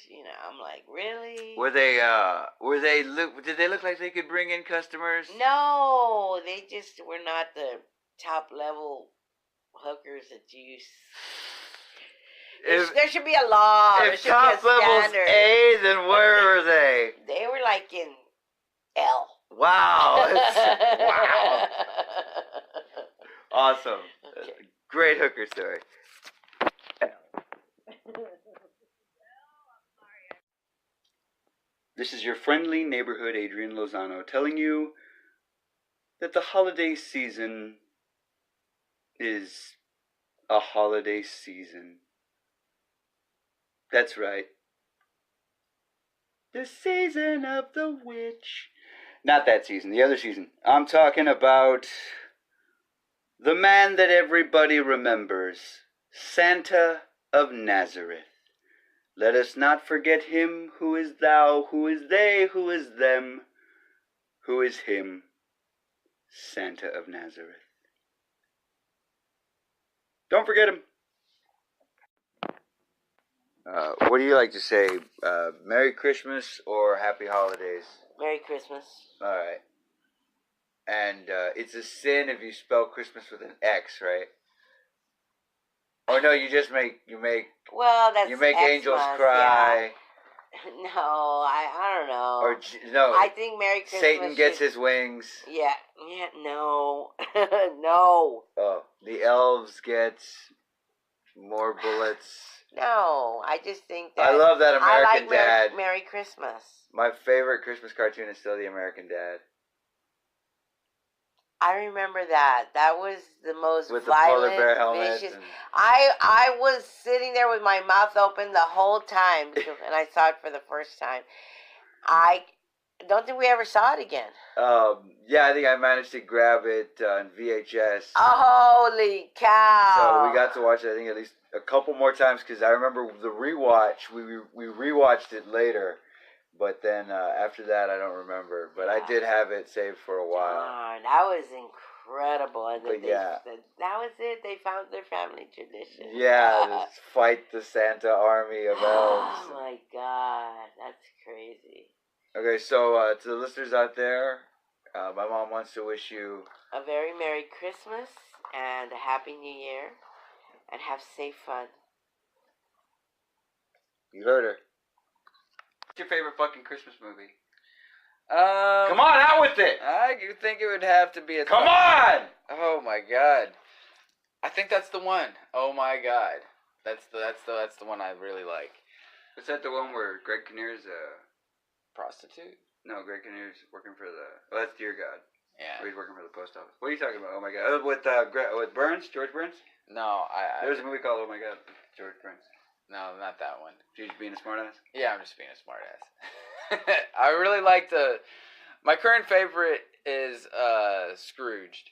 I'm like, really? Did they look like they could bring in customers? No, they just were not the top level hookers that you. There should be a law. There If should top be a level's standard. A, then where were they? They were like in L. Wow. Wow. Awesome. Okay. Great hooker story. This is your friendly neighborhood Adrian Lozano telling you that the holiday season is a holiday season. That's right. The season of the witch. Not that season, the other season. I'm talking about the man that everybody remembers, Santa of Nazareth. Let us not forget him who is thou, who is they, who is them, who is him, Santa of Nazareth. Don't forget him. What do you like to say? Merry Christmas or Happy Holidays? Merry Christmas. All right. And it's a sin if you spell Christmas with an X, right? Or no, you make Well, that's Xmas, angels cry. Yeah. No, I don't know. Or no, I think Merry Christmas. Satan gets his wings. Yeah, no, no. Oh, the elves get more bullets. No, I just think that I love that American I like Dad. Merry Christmas. My favorite Christmas cartoon is still the American Dad. I remember that. That was the most With violent, the polar bear helmet. vicious. I was sitting there with my mouth open the whole time, and I saw it for the first time. I don't think we ever saw it again. Yeah, I think I managed to grab it on VHS. Holy cow! So we got to watch it, I think, at least a couple more times, because I remember the rewatch. We rewatched it later, but then after that, I don't remember. But I did have it saved for a while. Darn, that was incredible. And But that was it. They found their family tradition. Yeah, let's fight the Santa army of elves. Oh my God, that's crazy. Okay, so to the listeners out there, my mom wants to wish you A very Merry Christmas and a Happy New Year, and have safe fun. You heard her. What's your favorite fucking Christmas movie? Come on, out with it! I think it would have to be a. Come on! Oh my God! I think that's the one. Oh my God! That's the one I really like. Is that the one where Greg Kinnear's Prostitute? No, Greg Kinnear's working for the. Oh, that's Dear God. Yeah. Where he's working for the post office. What are you talking about? Oh my God! With Burns, George Burns. No, There's a movie called Oh my God, George Burns. No, not that one. You just being a smartass. Yeah, I'm just being a smartass. I really like my current favorite is Scrooged.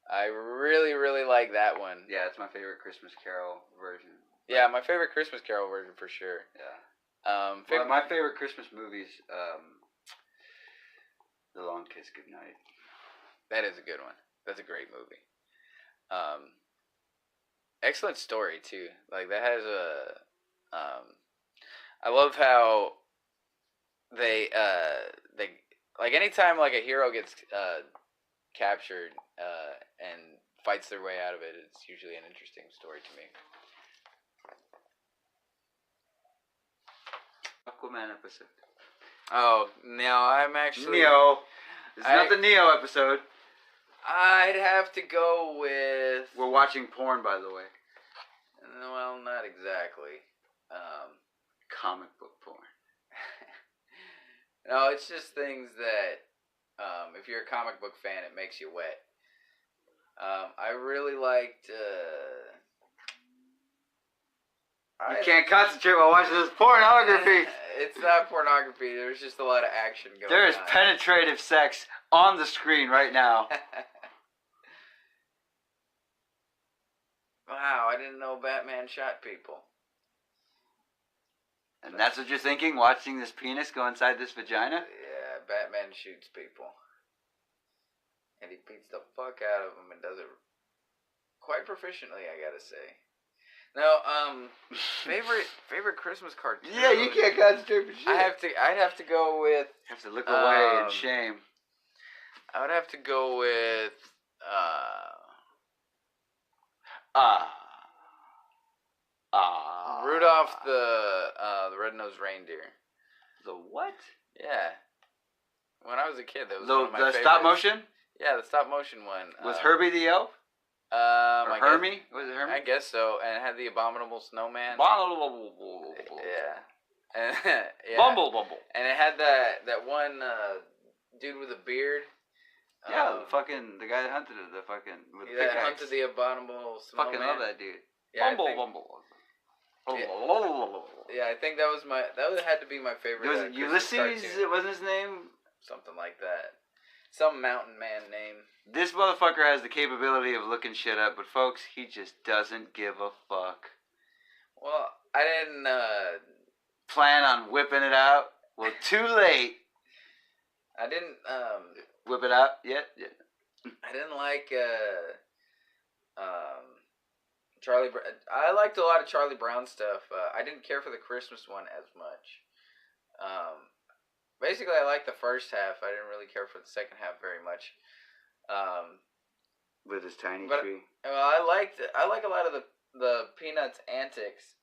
I really, really like that one. Yeah, it's my favorite Christmas Carol version. Yeah, my favorite Christmas Carol version for sure. Yeah. My favorite Christmas movies, The Long Kiss Goodnight. That is a good one. That's a great movie. Excellent story too. Like that has a. I love how they like anytime like a hero gets captured and fights their way out of it, it's usually an interesting story to me. Aquaman episode. Oh no, I'm actually Neo. It's not the Neo episode. I'd have to go with. We're watching porn, by the way. Well, not exactly. Comic book porn. No, it's just things that, if you're a comic book fan, it makes you wet. I really liked. You can't concentrate while watching this pornography. It's not pornography. There's just a lot of action going on. There is penetrative sex on the screen right now. Wow, I didn't know Batman shot people. And that's what you're thinking, watching this penis go inside this vagina? Yeah, Batman shoots people. And he beats the fuck out of them and does it quite proficiently, I gotta say. Now, favorite Christmas cartoon. Yeah, you can't concentrate for shit. I'd have to go with. You have to look away in shame. I would have to go with. Rudolph the Red-Nosed Reindeer. The what? Yeah. When I was a kid, that was one of my favorites. Stop motion? Yeah, the stop motion one. Was Herbie the elf? Or Hermie? Was it Hermie? I guess so. And it had the abominable snowman. Yeah. And, yeah. Bumble. And it had that one dude with a beard. Yeah, the guy that hunted it, with the that pickaxe. hunted the abominable snowman. Fucking love that dude. Yeah, Bumble. Yeah, I think that had to be my favorite. Was it Ulysses? It wasn't his name? Something like that. Some mountain man name. This motherfucker has the capability of looking shit up, but folks, he just doesn't give a fuck. Well, I didn't plan on whipping it out. Well, too late. I didn't whip it out yet. Yeah. I didn't like Charlie Brown. I liked a lot of Charlie Brown stuff. I didn't care for the Christmas one as much. Basically, I liked the first half. I didn't really care for the second half very much. With his tiny tree. Well, I like a lot of the Peanuts antics.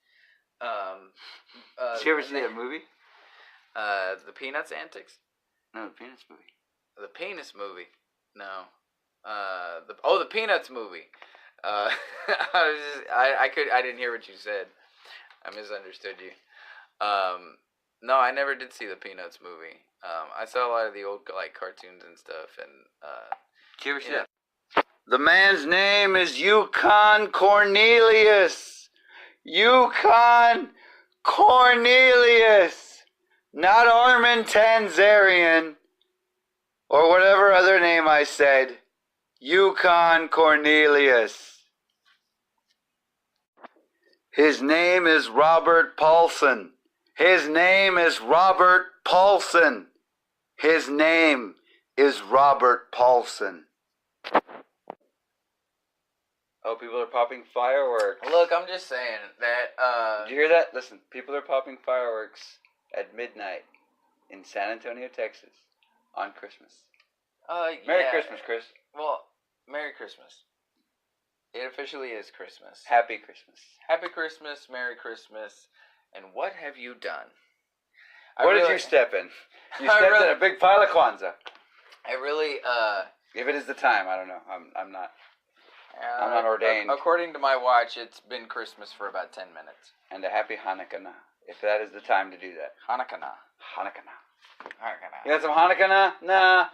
Did you ever see that movie? The Peanuts antics? No, the Peanuts movie. The Penis movie? No. The Peanuts movie. I didn't hear what you said. I misunderstood you. No, I never did see the Peanuts movie. I saw a lot of the old cartoons and stuff, and did you ever see that? The man's name is Yukon Cornelius. Yukon Cornelius, not Armin Tanzarian, or whatever other name I said. Yukon Cornelius. His name is Robert Paulson. His name is Robert Paulson. His name is Robert Paulson. Oh, people are popping fireworks. Look, I'm just saying that. Did you hear that? Listen, people are popping fireworks at midnight in San Antonio, Texas, on Christmas. Merry Christmas, Chris. Well, Merry Christmas. It officially is Christmas. Happy Christmas. Happy Christmas, Merry Christmas, and what have you done? What did you step in? You stepped in a big pile of Kwanzaa. I really, If it is the time, I don't know. I'm not ordained. According to my watch, it's been Christmas for about 10 minutes. And a happy Hanukkah, if that is the time to do that. Hanukkah. Hanukkah. You got some Hanukkah? Nah.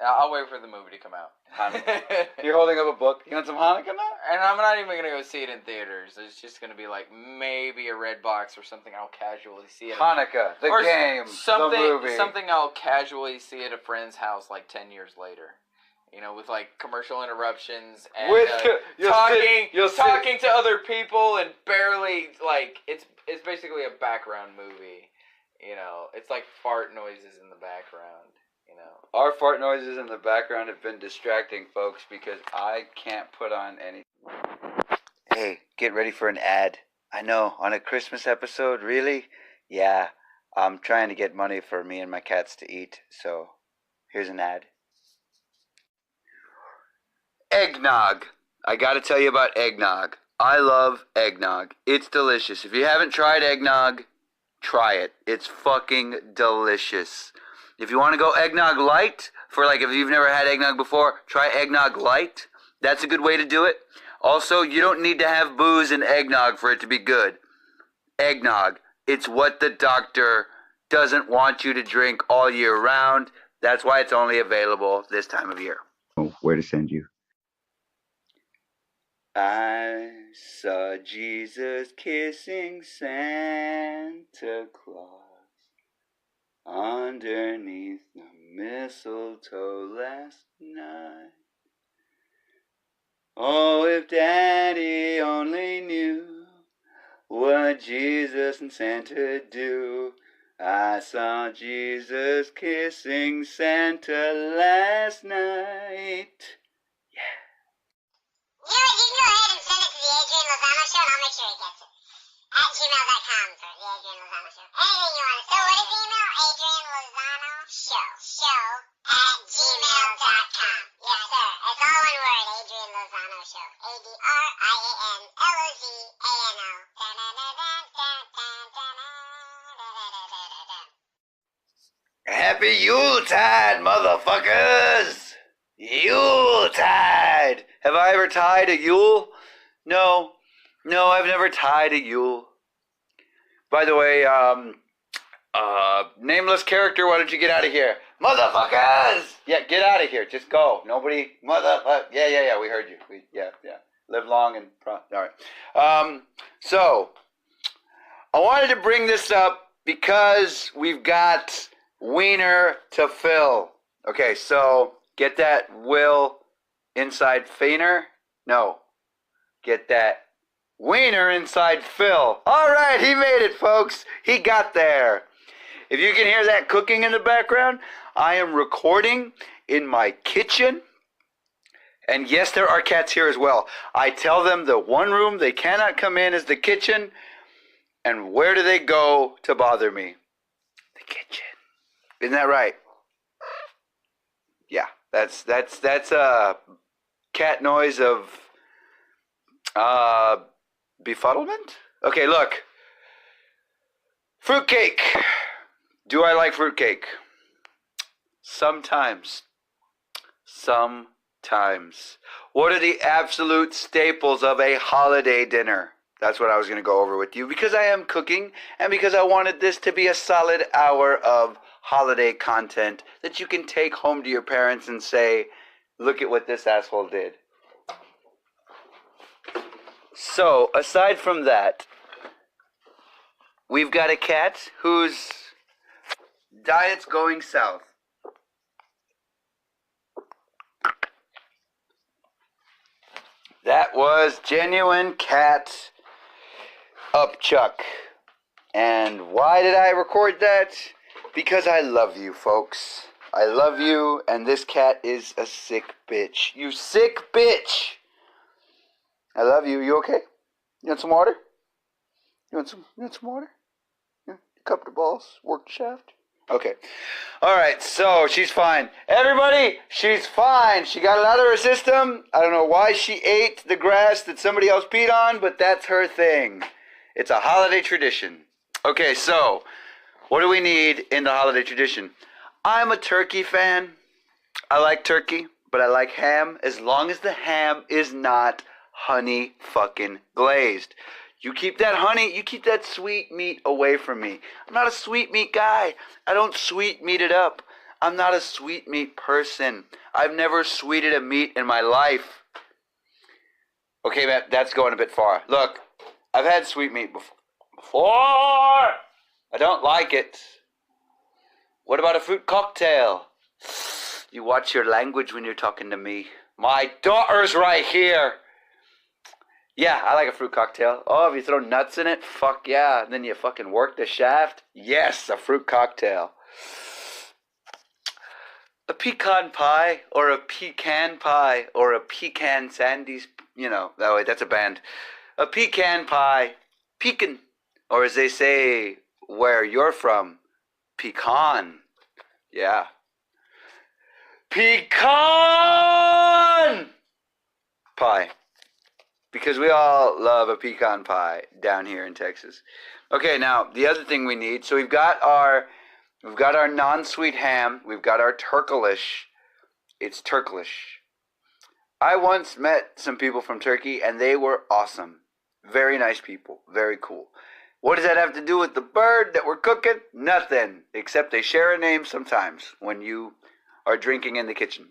I'll wait for the movie to come out. Hanukkah. You're holding up a book. You want some Hanukkah now? And I'm not even going to go see it in theaters. It's just going to be like maybe a red box or something I'll casually see at Hanukkah, the game, something, the movie. Something I'll casually see at a friend's house like 10 years later. You know, with like commercial interruptions and talking to other people and barely like it's basically a background movie. You know, it's like fart noises in the background. You know, our fart noises in the background have been distracting, folks, because I can't put on any. Hey, get ready for an ad. I know, on a Christmas episode, really? Yeah, I'm trying to get money for me and my cats to eat, so here's an ad. Eggnog. I gotta tell you about eggnog. I love eggnog. It's delicious. If you haven't tried eggnog, try it. It's fucking delicious. If you want to go eggnog light, for like if you've never had eggnog before, try eggnog light. That's a good way to do it. Also, you don't need to have booze in eggnog for it to be good. Eggnog. It's what the doctor doesn't want you to drink all year round. That's why it's only available this time of year. Oh, where to send you? I saw Jesus kissing Santa Claus underneath the mistletoe last night. Oh, if Daddy only knew what Jesus and Santa do. I saw Jesus kissing Santa last night. You know what, you can go ahead and send it to the Adrian Lozano Show, and I'll make sure he gets it. At gmail.com for the Adrian Lozano Show. Anything you want to say. So what is the email? Adrian Lozano Show. Show at gmail.com. Yes, sir. It's all one word, Adrian Lozano Show. ADRIANLOZANO. Happy Yuletide, motherfuckers! Yuletide! Have I ever tied a Yule? No, I've never tied a Yule. By the way, nameless character, why don't you get out of here? Motherfuckers! Yeah, get out of here. Just go. Nobody, motherfucker. Yeah, we heard you. Yeah. Live long and, alright. So, I wanted to bring this up because we've got wiener to fill. Okay, so, get that will inside Feiner? No. Get that wiener inside Phil. Alright, he made it, folks. He got there. If you can hear that cooking in the background, I am recording in my kitchen. And yes, there are cats here as well. I tell them the one room they cannot come in is the kitchen. And where do they go to bother me? The kitchen. Isn't that right? Yeah, that's a cat noise of befuddlement? Okay, look. Fruitcake. Do I like fruitcake? Sometimes. What are the absolute staples of a holiday dinner? That's what I was going to go over with you because I am cooking and because I wanted this to be a solid hour of holiday content that you can take home to your parents and say, look at what this asshole did. So, aside from that, we've got a cat whose diet's going south. That was genuine cat upchuck. And why did I record that? Because I love you, folks. I love you, and this cat is a sick bitch. You sick bitch! I love you. You okay? You want some water? You want some water? Yeah. Cup the balls, work the shaft. Okay. Alright, so she's fine. Everybody, she's fine. She got it out of her system. I don't know why she ate the grass that somebody else peed on, but that's her thing. It's a holiday tradition. Okay, so, what do we need in the holiday tradition? I'm a turkey fan. I like turkey, but I like ham as long as the ham is not honey fucking glazed. You keep that honey, you keep that sweet meat away from me. I'm not a sweet meat guy. I don't sweet meat it up. I'm not a sweetmeat person. I've never sweeted a meat in my life. Okay, man, that's going a bit far. Look, I've had sweetmeat before. I don't like it. What about a fruit cocktail? You watch your language when you're talking to me. My daughter's right here. Yeah, I like a fruit cocktail. Oh, if you throw nuts in it, fuck yeah. And then you fucking work the shaft. Yes, a fruit cocktail. A pecan pie, or a pecan pie, or a pecan sandies, that way, that's a band. A pecan pie, pecan, or as they say where you're from, pecan. Yeah. Pecan pie. Because we all love a pecan pie down here in Texas. Okay, now, the other thing we need, so we've got our non-sweet ham. We've got our Turklish. It's Turklish. I once met some people from Turkey, and they were awesome. Very nice people. Very cool. What does that have to do with the bird that we're cooking? Nothing. Except they share a name sometimes when you are drinking in the kitchen.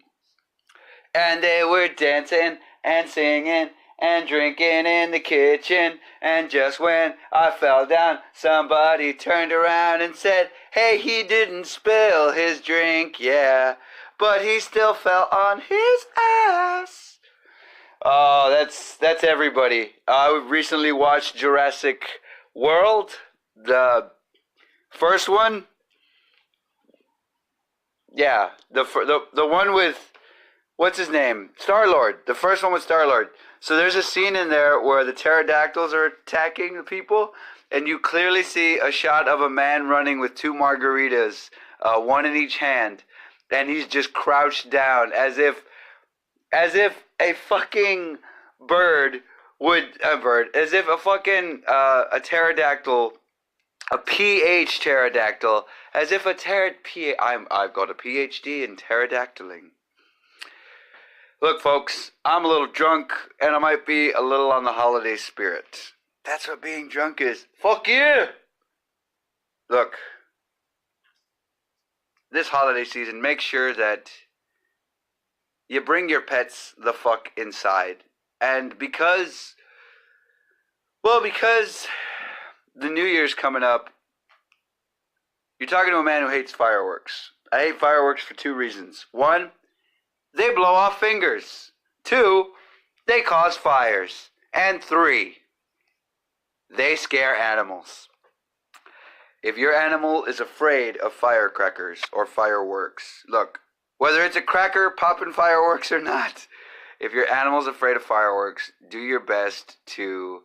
And they were dancing and singing and drinking in the kitchen. And just when I fell down, somebody turned around and said, hey, he didn't spill his drink, yeah, but he still fell on his ass. Oh, that's everybody. I recently watched Jurassic World, the first one. Yeah, the one with, what's his name? Star-Lord. The first one with Star-Lord. So there's a scene in there where the pterodactyls are attacking the people, and you clearly see a shot of a man running with two margaritas, one in each hand, and he's just crouched down as if a fucking as if a fucking a pterodactyl, a PH pterodactyl, as if I've got a PhD in pterodactyling. Look, folks, I'm a little drunk, and I might be a little on the holiday spirit. That's what being drunk is. Fuck you! Look, this holiday season, make sure that you bring your pets the fuck inside. And because the New Year's coming up, you're talking to a man who hates fireworks. I hate fireworks for two reasons. One, they blow off fingers. Two, they cause fires. And three, they scare animals. If your animal is afraid of firecrackers or fireworks, look, whether it's a cracker popping fireworks or not, if your animal's afraid of fireworks, do your best to...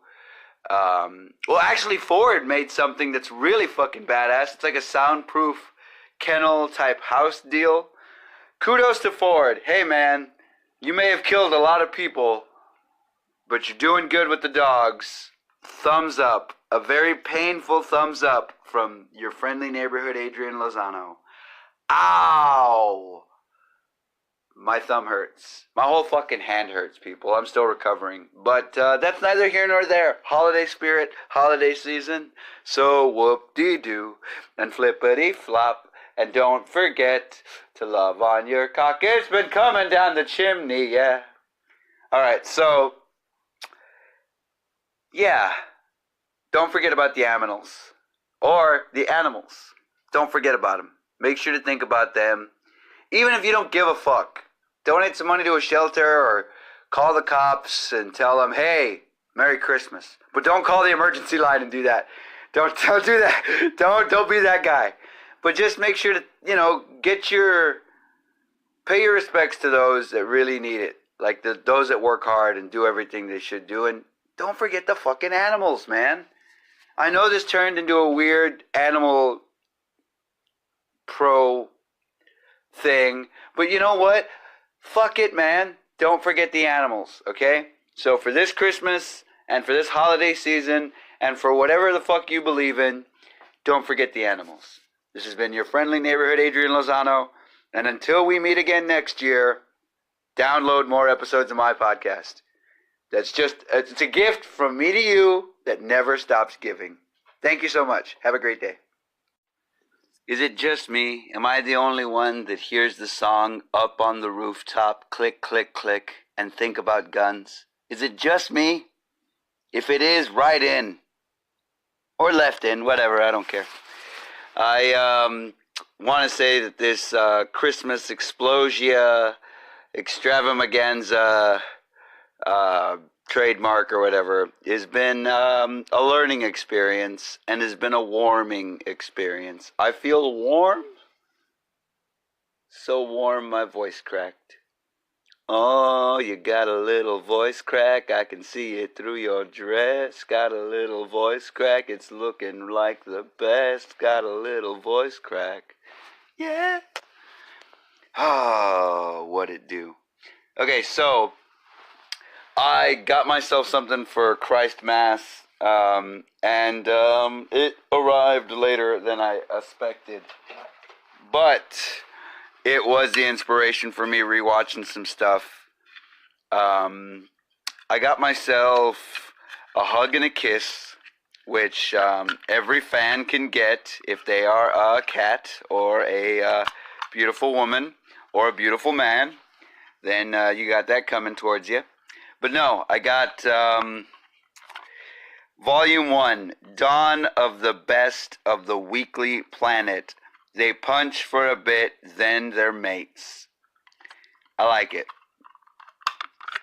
actually, Ford made something that's really fucking badass. It's like a soundproof kennel type house deal. Kudos to Ford. Hey, man, you may have killed a lot of people, but you're doing good with the dogs. Thumbs up. A very painful thumbs up from your friendly neighborhood Adrian Lozano. Ow! My thumb hurts. My whole fucking hand hurts, people. I'm still recovering. But that's neither here nor there. Holiday spirit, holiday season. So whoop-dee-doo and flippity-flop. And don't forget to love on your cock. It's been coming down the chimney, yeah. Alright, so... yeah. Don't forget about the aminals. Or the animals. Don't forget about them. Make sure to think about them. Even if you don't give a fuck. Donate some money to a shelter or call the cops and tell them, hey, Merry Christmas. But don't call the emergency line and do that. Don't do that. Don't be that guy. But just make sure to, pay your respects to those that really need it. Like those that work hard and do everything they should do. And don't forget the fucking animals, man. I know this turned into a weird animal pro thing. But you know what? Fuck it, man. Don't forget the animals, okay? So for this Christmas and for this holiday season and for whatever the fuck you believe in, don't forget the animals. This has been your friendly neighborhood Adrian Lozano. And until we meet again next year, download more episodes of my podcast. It's a gift from me to you that never stops giving. Thank you so much. Have a great day. Is it just me? Am I the only one that hears the song Up on the Rooftop, click, click, click, and think about guns? Is it just me? If it is, write in. Or left in, whatever, I don't care. I want to say that this Christmas Explosia extravaganza trademark or whatever has been a learning experience and has been a warming experience. I feel warm. So warm my voice cracked. Oh, you got a little voice crack, I can see it through your dress. Got a little voice crack, it's looking like the best. Got a little voice crack. Yeah. Oh, what it do? Okay, so I got myself something for Christ Mass, and it arrived later than I expected. But it was the inspiration for me rewatching some stuff. I got myself a hug and a kiss, which every fan can get if they are a cat or a beautiful woman or a beautiful man. Then you got that coming towards you. But no, I got Volume 1, Dawn of the Best of the Weekly Planet. They punch for a bit, then they're mates. I like it.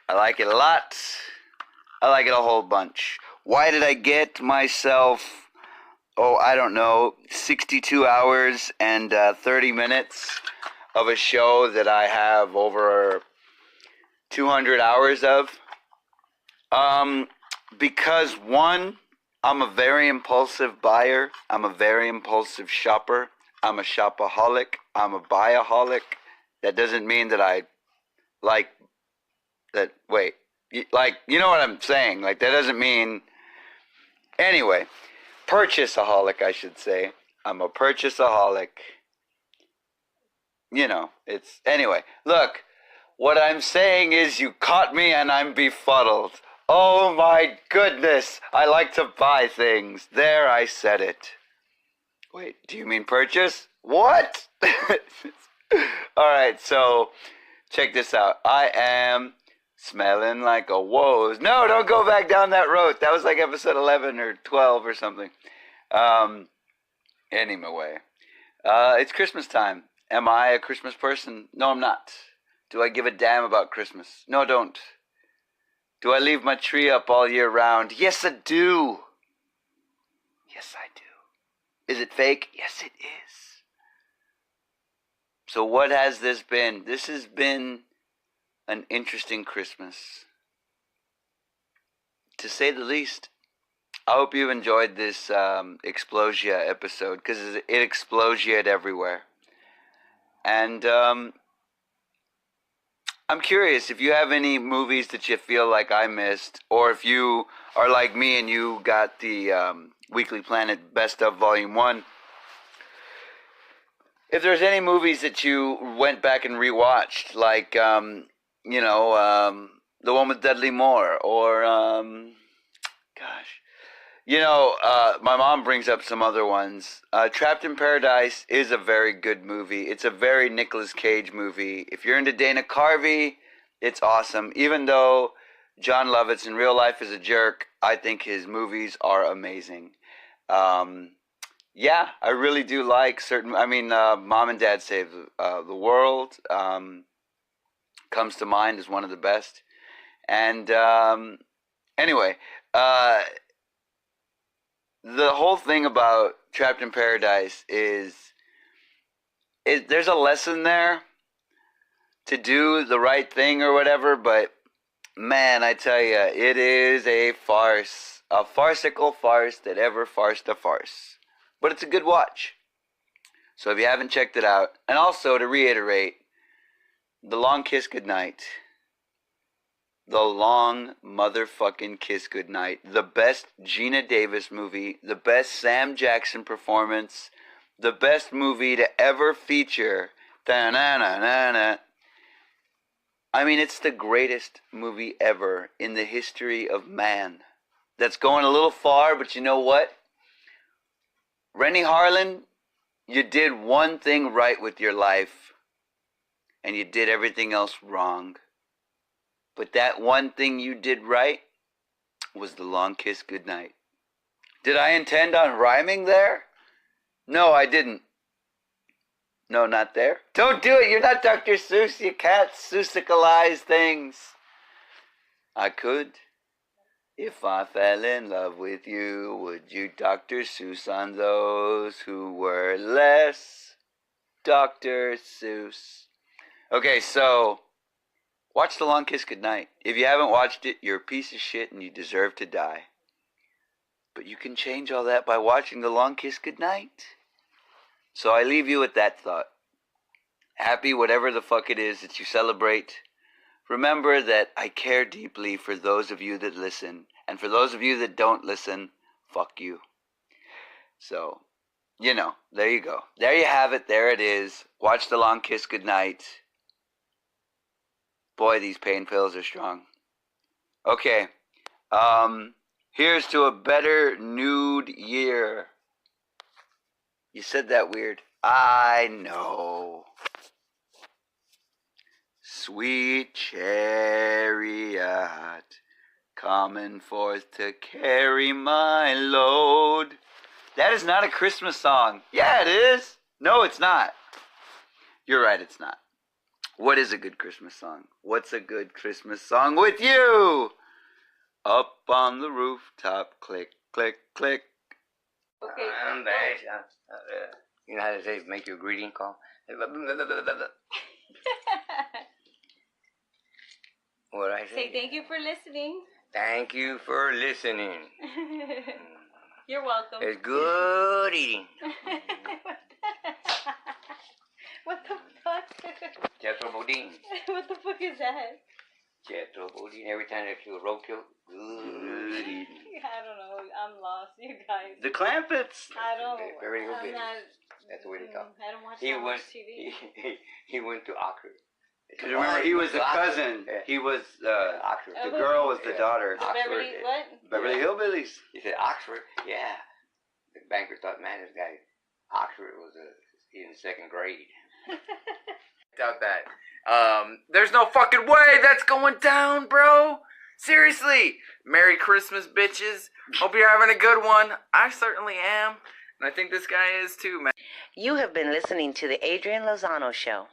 I like it a lot. I like it a whole bunch. Why did I get myself, 62 hours and 30 minutes of a show that I have over 200 hours of? Because one, I'm a very impulsive buyer. I'm a very impulsive shopper. I'm a shopaholic. I'm a buyaholic. That doesn't mean that I like that. Wait, you know what I'm saying? Like, that doesn't mean. Anyway, purchaseaholic, I should say. I'm a purchaseaholic. You know, it's. Anyway, look, what I'm saying is you caught me and I'm befuddled. Oh my goodness, I like to buy things. There, I said it. Wait, do you mean purchase? What? Alright, so check this out. I am smelling like a woes. No, don't go back down that road. That was like episode 11 or 12 or something. Anyway, it's Christmas time. Am I a Christmas person? No, I'm not. Do I give a damn about Christmas? No, I don't. Do I leave my tree up all year round? Yes, I do. Yes, I do. Is it fake? Yes, it is. So what has this been? This has been an interesting Christmas, to say the least. I hope you've enjoyed this Explosia episode, because it explosiated everywhere. And I'm curious if you have any movies that you feel like I missed, or if you are like me and you got the Weekly Planet Best of Volume 1. If there's any movies that you went back and rewatched, like, the one with Dudley Moore, or, my mom brings up some other ones. Trapped in Paradise is a very good movie. It's a very Nicolas Cage movie. If you're into Dana Carvey, it's awesome. Even though John Lovitz in real life is a jerk, I think his movies are amazing. Yeah, I really do like certain. I mean, Mom and Dad Save the World comes to mind as one of the best. And anyway, the whole thing about Trapped in Paradise is there's a lesson there to do the right thing or whatever, but man, I tell you, it is a farce, a farcical farce that ever farced a farce. But it's a good watch. So if you haven't checked it out, and also to reiterate, The Long Kiss Goodnight. The Long Motherfucking Kiss Goodnight. The best Gina Davis movie. The best Sam Jackson performance. The best movie to ever feature. Da-na-na-na-na. I mean, it's the greatest movie ever in the history of man. That's going a little far, but you know what? Rennie Harlan you did one thing right with your life and you did everything else wrong. But that one thing you did right was the long kiss goodnight. Did I intend on rhyming there? No, I didn't. No, not there. Don't do it. You're not Dr. Seuss. You can't Seussicalize things. I could. If I fell in love with you, would you Dr. Seuss on those who were less Dr. Seuss? Okay, so watch The Long Kiss Goodnight. If you haven't watched it, you're a piece of shit and you deserve to die. But you can change all that by watching The Long Kiss Goodnight. So I leave you with that thought. Happy whatever the fuck it is that you celebrate. Remember that I care deeply for those of you that listen. And for those of you that don't listen, fuck you. So, you know, there you go. There you have it. There it is. Watch The Long Kiss Goodnight. Boy, these pain pills are strong. Okay. Here's to a better nude year. You said that weird. I know. Sweet chariot, coming forth to carry my load. That is not a Christmas song. Yeah, it is. No, it's not. You're right, it's not. What is a good Christmas song? What's a good Christmas song with you? Up on the rooftop, click, click, click. Okay. You know how to say make your greeting call? What I say? Say thank you for listening. Thank you for listening. You're welcome. It's good eating. What the fuck? Jethro Bodine. What the fuck is that? Jethro Bodine. Every time they do a roadkill, good eating. I don't know. I'm lost, you guys. The Clampets. I don't. Very good I'm business. not. That's the way they talk. I don't watch He that went. much TV. He went to Oxford. Because remember, he was the cousin. Yeah. He was, Oxford. the girl was the daughter. The Beverly what? Beverly Hillbillies. He said Oxford. Yeah. The banker thought, man, this guy Oxford was in second grade. Doubt that. There's no fucking way that's going down, bro. Seriously. Merry Christmas, bitches. Hope you're having a good one. I certainly am. And I think this guy is too, man. You have been listening to The Adrian Lozano Show.